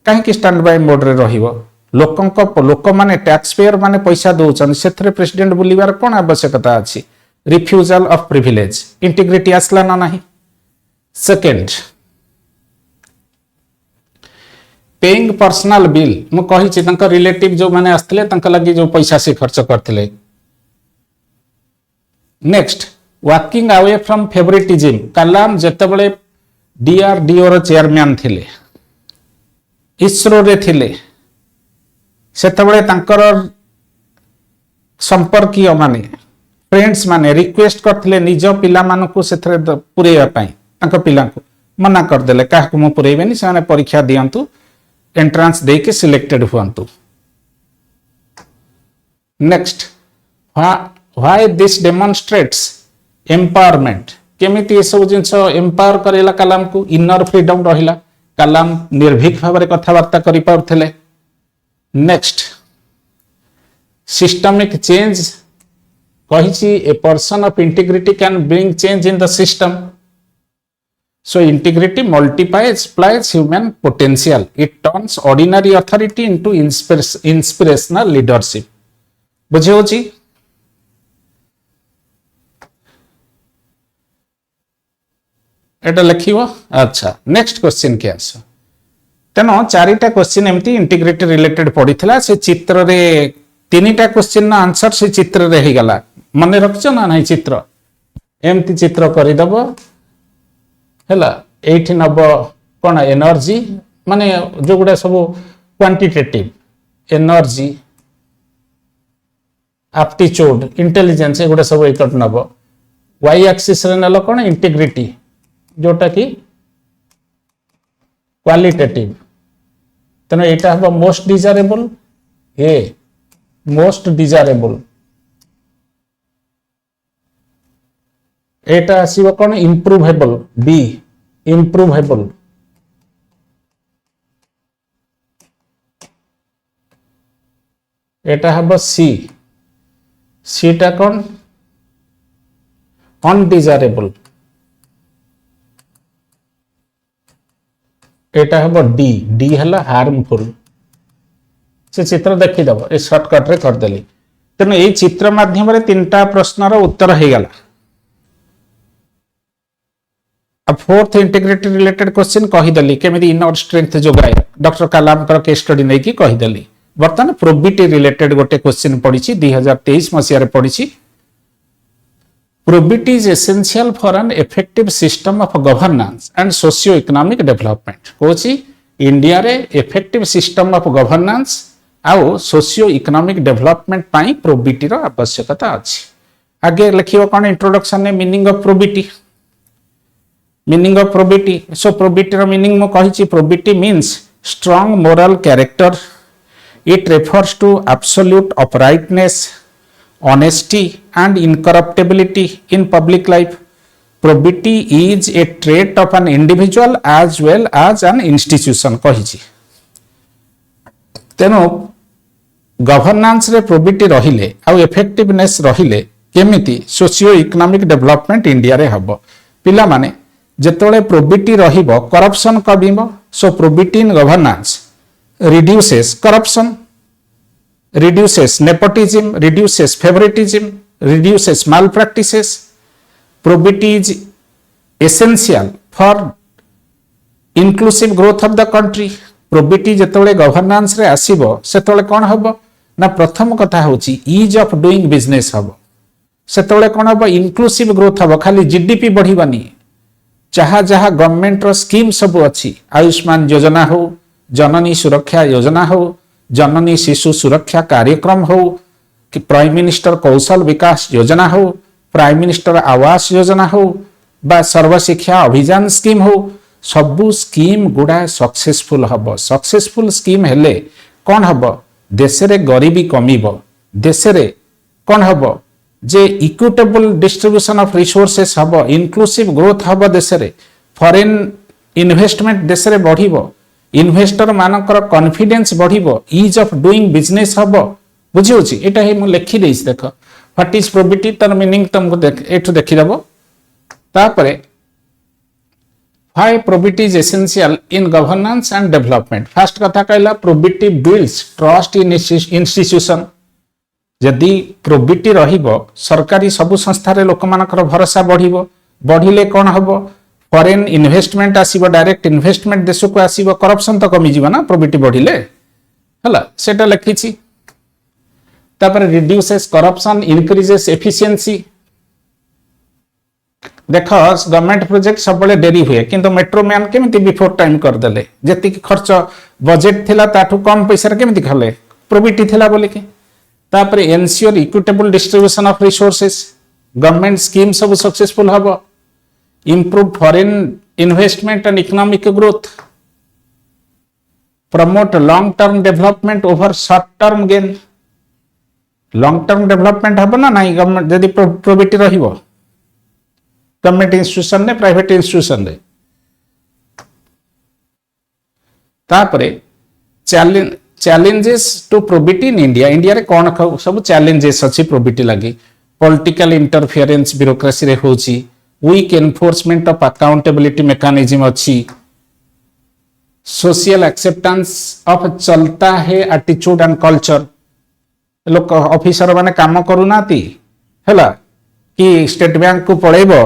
काहे कि स्टैंड बाय मोड रे रहिबो. लोक माने टैक्स पेयर माने पैसा दौचन से प्रेसिडेंट बुलिबार कौन आवश्यकता अच्छी रिफ्यूजल ऑफ प्रिविलेज इंटीग्रिटी आसला ना नहीं. सेकंड पेइंग पर्सनल बिल मु कहि रिलेटिव जो माने आस्तले तंक लगी जो पैसा से खर्च करथिले. Next walking away from favouritism Kalam जेतेबेले डीआरडीओ रो चेयरमैन थिले इसरो रे थिले सेतबेले तांकर संपर्कीय माने फ्रेंड्स माने रिक्वेस्ट करथिले निज पिला मानकु सेथरे पुरेया पई तांक पिला को मना कर देले काहकु मु पुरेबेनी से माने परीक्षा दियंतु एंट्रेंस दे के सिलेक्टेड हुअंतु. Next why this demonstrates empowerment केमिति सब जिंस एम्पावर करेला कलाम को इनर फ्रीडम रहिला कलाम निर्भीक भाबरे कथा वार्ता करि पाउथले. नेक्स्ट सिस्टमिक चेंज कहिछि a person of integrity can bring change in the system. So integrity multiplies human potential it turns ordinary authority into inspirational leadership. बुझे होची एटा लिखिबो. अच्छा नेक्स्ट क्वेश्चन के आंसर तेनो चारिटा क्वेश्चन एमती इंटीग्रिटी रिलेटेड पड़ीथिला से चित्र रे तीनटा क्वेश्चन ना आंसर से चित्र रे ही गला मने रखछ ना नहीं चित्र एमती चित्र करि दबो हैला एठी नब कोन एनर्जी माने जो गुडा सब क्वांटिटेटिव एनर्जी एप्टीट्यूड इंटेलिजेंस एगुडा सब एकट नब वाई एक्सिस रे नलो कोन इंटीग्रिटी जोटा की क्वालिटेटिव तेना एटा हबो most desirable a most desirable Etah आसीबो cone इंप्रूवेबल B इंप्रूवेबल एटा हबो सी सीटा कोन अनडिजायरेबल एटा हबो डी डी हला हार्मफुल से चित्र देखि दबो ए शॉर्टकट रे कर देली तेनो ए चित्र माध्यम रे तीनटा प्रश्न रो उत्तर हे गला अब फोर्थ इंटीग्रिटी रिलेटेड क्वेश्चन कहीदेली केमी इनर स्ट्रेंथ जोगाए डॉक्टर कलाम केस स्टडी नहीं कि कहीदेली बर्तमान प्रोबिटी रिलेटेड गोटे क्वेश्चन पड़ी 2023 मसीह पड़ी Probity is essential for an effective system of governance and socio-economic development. Kochi India रे effective system of governance आउ socio-economic development पाई probity रो आवश्यकता अछि. आगे लिखियो कौन इंट्रोडक्शन ने meaning of probity. Meaning of probity. So probity रो मीनिंग मो कहिछि probity means strong moral character. It refers to absolute uprightness, honesty and incorruptibility in public life. Probity is a trait of an individual as well as an institution कहिछि. तेनो governance रे probity रहिले आउ effectiveness रहिले केमिति socio economic development India रे हबो. पिला माने जेतोळे प्रोबिटी रहिबो करप्शन कबिबो. So probity in governance reduces corruption, reduces nepotism, reduces favoritism, reduces malpractices. Probity is essential for inclusive growth of the country. Probity जेतोळे गवर्नेंस रे आसीबो सेतोळे कोन हबो ना प्रथम कथा होची ease of doing business हबो. सेतोळे कोन हबो inclusive growth हबो. खाली जीडीपी बढ़िबानी जहा जहा गवर्नमेंट रो स्कीम सब अछि आयुष्मान योजना हो, जननी सुरक्षा योजना हो, जननी शिशु सुरक्षा कार्यक्रम हो कि प्राइम मिनिस्टर कौशल विकास योजना हो, प्राइम मिनिस्टर आवास योजना हो बा सर्व शिक्षा अभियान स्कीम हो, सबु स्कीम गुडा सक्सेसफुल हबो. सक्सेसफुल स्कीम हेले कोन हबो देश रे गरीबी कमिबो. देश रे कोन हबो जे इक्विटेबल डिस्ट्रीब्यूशन ऑफ रिसोर्सेस हबो, इंक्लूसिव ग्रोथ हबो. देश रे फॉरेन इन्वेस्टमेंट देश रे बढ़िबो, इन्वेस्टर मानकर कॉन्फिडेंस बढ़िबो, ईज ऑफ डूइंग बिजनेस हबो. बुझी होची एटा हे मु लिखि देइस. देखो व्हाट इज प्रोबिटी तर मीनिंग तुमको एठु देखि दबो. तापरे why probity is essential in governance and development. First कथा कहला probity builds trust in institution. यदि प्रोबिटी रहिबो सरकारी सबु संस्था रे लोक मानकर भरोसा बढ़िबो. बढ़िले कोन हबो फॉरेन इन्वेस्टमेंट आसीबो, डायरेक्ट इन्वेस्टमेंट देश को आसीबो, करप्शन तो कमी जीवा ना प्रोबिटी बढ़िले हला सेटा लिखिछि. तापर रिड्यूसेस करप्शन, इंक्रीजेस एफिशिएंसी. देखो गवर्नमेंट प्रोजेक्ट सब बळे डेरी हुए किंतु मेट्रो मैन केमिति बिफोर टाइम कर देले. जति खर्च बजेट थिला ताठू कम पैसा रे केमिति खले प्रोबिटी थिला बोले के. तापर ensure equitable distribution of resources. Government scheme सब सक्सेसफुल हबो. Improve foreign investment and economic growth. Promote long-term development over short-term gain. Long-term development हबो ना नहीं गवर्नमेंट यदि प्रोबिटी रहिबो गवर्नमेंट इंस्टीट्यूशन ने प्राइवेट इंस्टीट्यूशन रे. तापरे challenges to probity in India. India रे कोन सब चैलेंजेस अछि प्रोबिटी लागि. पॉलिटिकल इंटरफेरेंस ब्यूरोक्रेसी रे होची. weak enforcement of accountability mechanism अच्छी. social acceptance of चलता है attitude and culture. लोक ऑफिसर माने काम करू नाती हैला कि स्टेट बैंक को पळेबो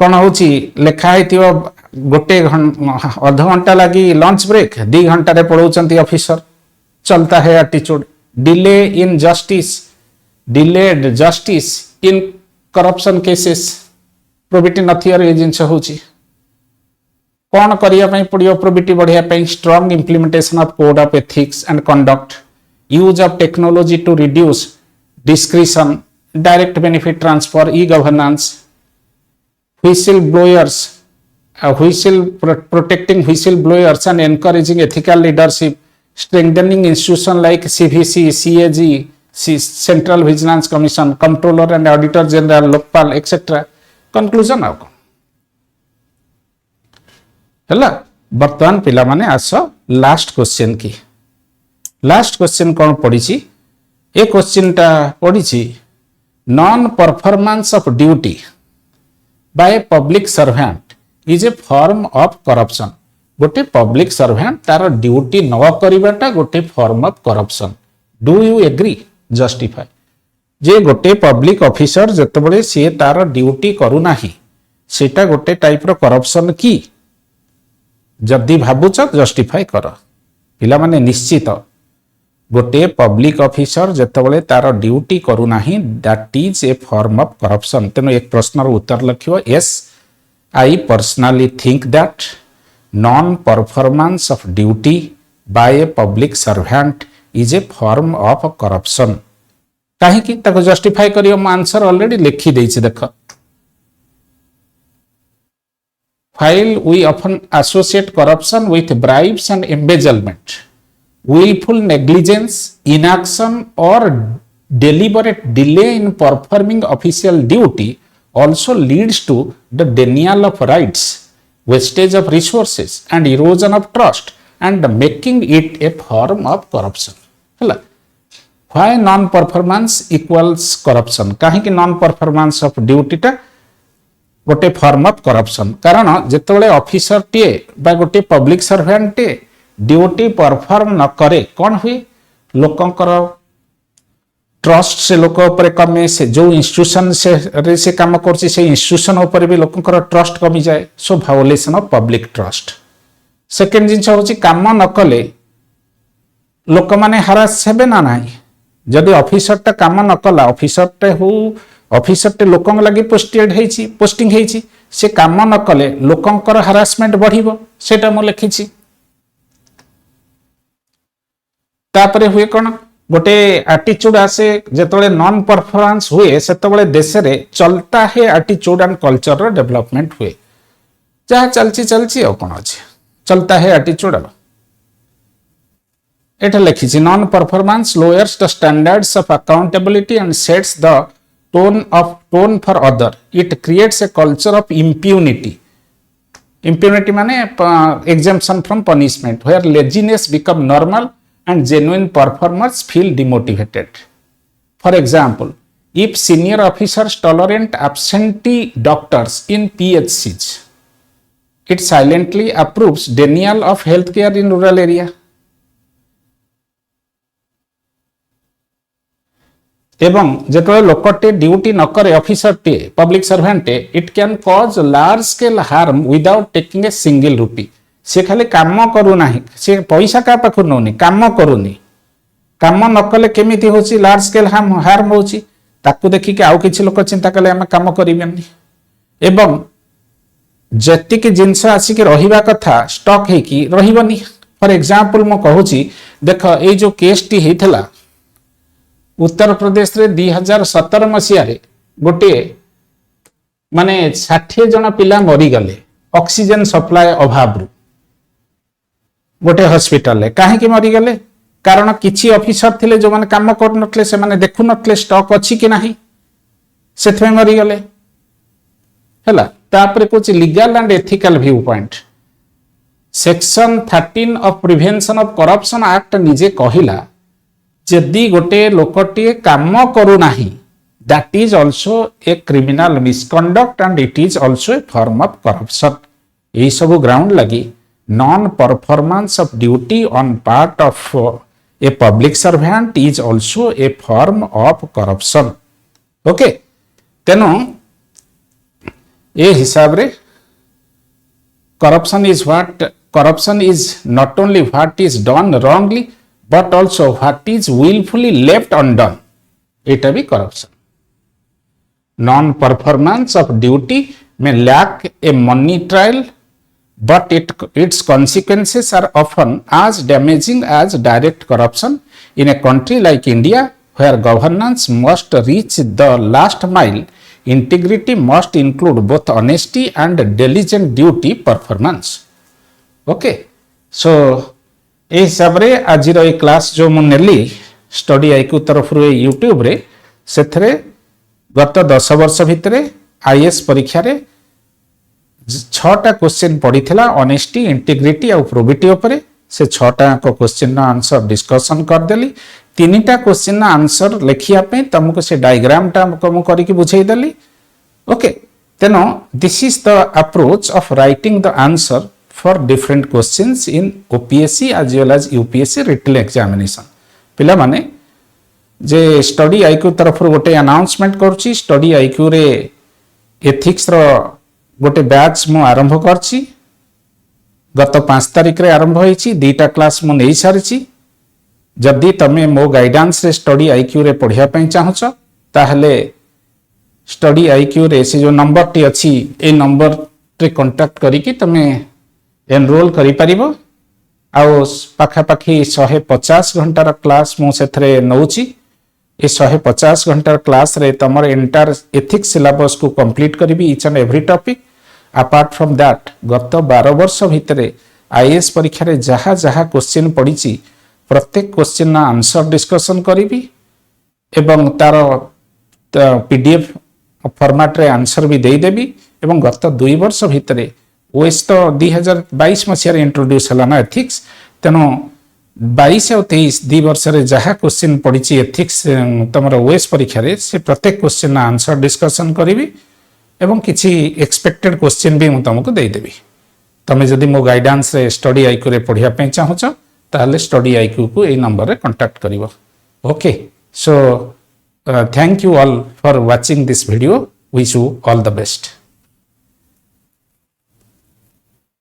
कोन होची लेखा हेतियो गोटे आधा घंटा लगी लंच ब्रेक 2 घंटा रे पळौचंती ऑफिसर. चलता है attitude. delay in justice, delayed justice in corruption cases. Probity नथियर ए जिंस होची कोन करिया पई पडियो प्रोबिटी बढ़िया पई. Strong implementation of code of ethics and conduct. Use of technology to reduce discretion, direct benefit transfer, e governance. Whistle blowers, protecting whistle blowers and encouraging ethical leadership. Strengthening institutions like CVC, CAG, Central Vigilance Commission, Comptroller and Auditor General, Lokpal, etc. Conclusion आउ हैला. बर्तमान पिला माने आस last question की. Last question कौन पड़ी? ए क्वेश्चन टा पड़ी non performance of duty by public servant is a form of corruption. गोटे पब्लिक सर्वेंट तार ड्यूटी न करिबाटा गोटे form of corruption. Do you agree? Justify. जे गोटे पब्लिक ऑफिसर जतबळे से तार ड्यूटी करू नाही सेटा गोटे टाइप रो करप्शन की जदि भावुच जस्टिफाई कर पिला माने निश्चित गोटे पब्लिक ऑफिसर जेतेबेले तार ड्यूटी करू नाही that is a form of corruption तेनो एक प्रश्नर उत्तर लिखियो yes I personally think that non performance of duty by a public servant is a form of corruption काहे कि ताको जस्टिफाई करियो म आंसर ऑलरेडी लिखि देछि देखो while we often associate corruption with bribes and embezzlement, willful negligence, inaction, or deliberate delay in performing official duty also leads to the denial of rights, wastage of resources, and erosion of trust, and making it a form of corruption. Hello. Why non-performance equals corruption? काहे कि non-performance of duty टा गोटे form of corruption कारण जेतेबेले officer टे बा गोटे public servant टे duty perform न करे कौन हुए लोकंकर ट्रस्ट से लोक ऊपर कमे से जो इंस्टीट्यूशन से काम करछि से इंस्टीट्यूशन ऊपर भी लोकंकर ट्रस्ट कमी जाए so violation of public trust second जिंस होछि काम न कले लोक माने हरास हेबे ना नाही जदि ऑफिसर टा काम न कला ऑफिसर टे हो ऑफिसर टे लोकंग लागि पोस्टिंग हेछि से काम न कले लोकंकर हरासमेंट बढ़िबो सेटा मो लिखिछि तापरे हुए कोन गोटे एटीट्यूड आसे जेतबेले नॉन परफॉर्मेंस हुए सेतबेले देश रे चलता है एटीट्यूड एंड कल्चर रो डेवलपमेंट हुए जहा चलची और कोन अछि चलता है एटीट्यूड एटा लिखिछि non performance lowers the standards of accountability and sets the tone for other. It creates a culture of impunity. Impunity माने exemption from punishment, where laziness become normal and genuine performers feel demotivated. For example, if senior officers tolerate absentee doctors in PHCs, it silently approves denial of healthcare in rural area. एवं जेतबेले लोकटे duty न करे officer टे public servant it can cause large scale harm without taking a single rupee से खाली काम करू नाही से पैसा का पाखु नोनी काम करूनी काम न कले केमिति होची लार्ज स्केल हार्म होची ताकू देखि के आउ किछि लोक चिंता कले हम काम करिबेनी एवं जति के जिंस आसी के रहिबा कथा स्टॉक हे कि रहिबनी फॉर एग्जांपल मो कहूची देख ए जो केस टी हेथला उत्तर प्रदेश रे 2017 मसीह रे गोटे माने 60 जन पिला मरी गले ऑक्सीजन सप्लाई अभाव रु गोटे हॉस्पिटल ले काहे कि मरी गले कारण किछि ऑफिसर थिले जो माने काम कर नथले से माने देखु नथले स्टॉक अछि कि नाही सेथमे मरी गले हला तापरे कुछ legal and ethical view point section 13 of prevention of corruption act निजे कहिला जदि गोटे लोकटी काम करू नाही that is also a criminal misconduct and it is also a form of corruption ए सब ग्राउंड लगी non performance of duty on part of a public servant is also a form of corruption okay तेनो ए हिसाब रे corruption is not only what is done wrongly but also what is willfully left undone it be corruption non performance of duty may lack a money trail but its consequences are often as damaging as direct corruption in a country like India where governance must reach the last mile integrity must include both honesty and diligent duty performance okay so ए हिसाब रे आज रो class जो मु नेली study IQ तरफ रो YouTube रे सेथरे गत 10 वर्ष भितरे आईएएस परीक्षा रे 6टा क्वेश्चन पड़ीथिला ऑनेस्टी इंटीग्रिटी और प्रोबिटी ऊपर से 6टा को क्वेश्चन आंसर डिस्कशन कर देली 3टा क्वेश्चन आंसर लिखिया पे तुमको से डायग्राम टा को करी के बुझाई देली ओके तेनो this is the approach of writing the answer for different questions in OPSC as well as UPSC written examination पिला माने जे StudyIQ तरफ गोटे अनाउंसमेंट करछि StudyIQ रे एथिक्स रो गोटे बैच मु आरंभ करछि गत 5 तारिख रे आरंभ होईछि 2टा क्लास मु नै सारिछि जदि तमे मो गाइडेंस रे स्टडी आईक्यू रे पढ़िया पई चाहछ ताहले स्टडी आईक्यू रे से जो नंबर टी अछि ए नंबर रे कांटेक्ट करी कि तमे एनरोल करि परिबो आउ पाखा पाखी 150 घंटार क्लास मु सेथरे नउछि ए 150 घंटार क्लास रे तमर एंटायर एथिक्स सिलेबस को कंप्लीट करिबी each and every topic apart from that गत 12 वर्ष भितरे आईएएस परीक्षा रे जहा जहा क्वेश्चन पड़ीची प्रत्येक क्वेश्चन ना आंसर डिस्कशन करिबी एवं तार पीडीएफ फॉर्मेट रे आंसर भी देई देबी एवं गत 2 वर्ष भितरे ओएस तो 2022 मसीह इंट्रोड्यूस हला ना एथिक्स तेनो 22 और 23 2 वर्ष रे जहा क्वेश्चन पड़ीची एथिक्स तमरा ओएस परीक्षा रे से प्रत्येक क्वेश्चन ना आंसर डिस्कशन करिबी एवं किछि एक्सपेक्टेड क्वेश्चन भी मु तुमको देई देबी तमे जदि मो गाइडेंस रे स्टडी आईक्यू रे पढ़िया पे चाहछ ताले स्टडी आईक्यू को ए नंबर रे कांटेक्ट करिवो okay so thank you all for watching this video wish you all the best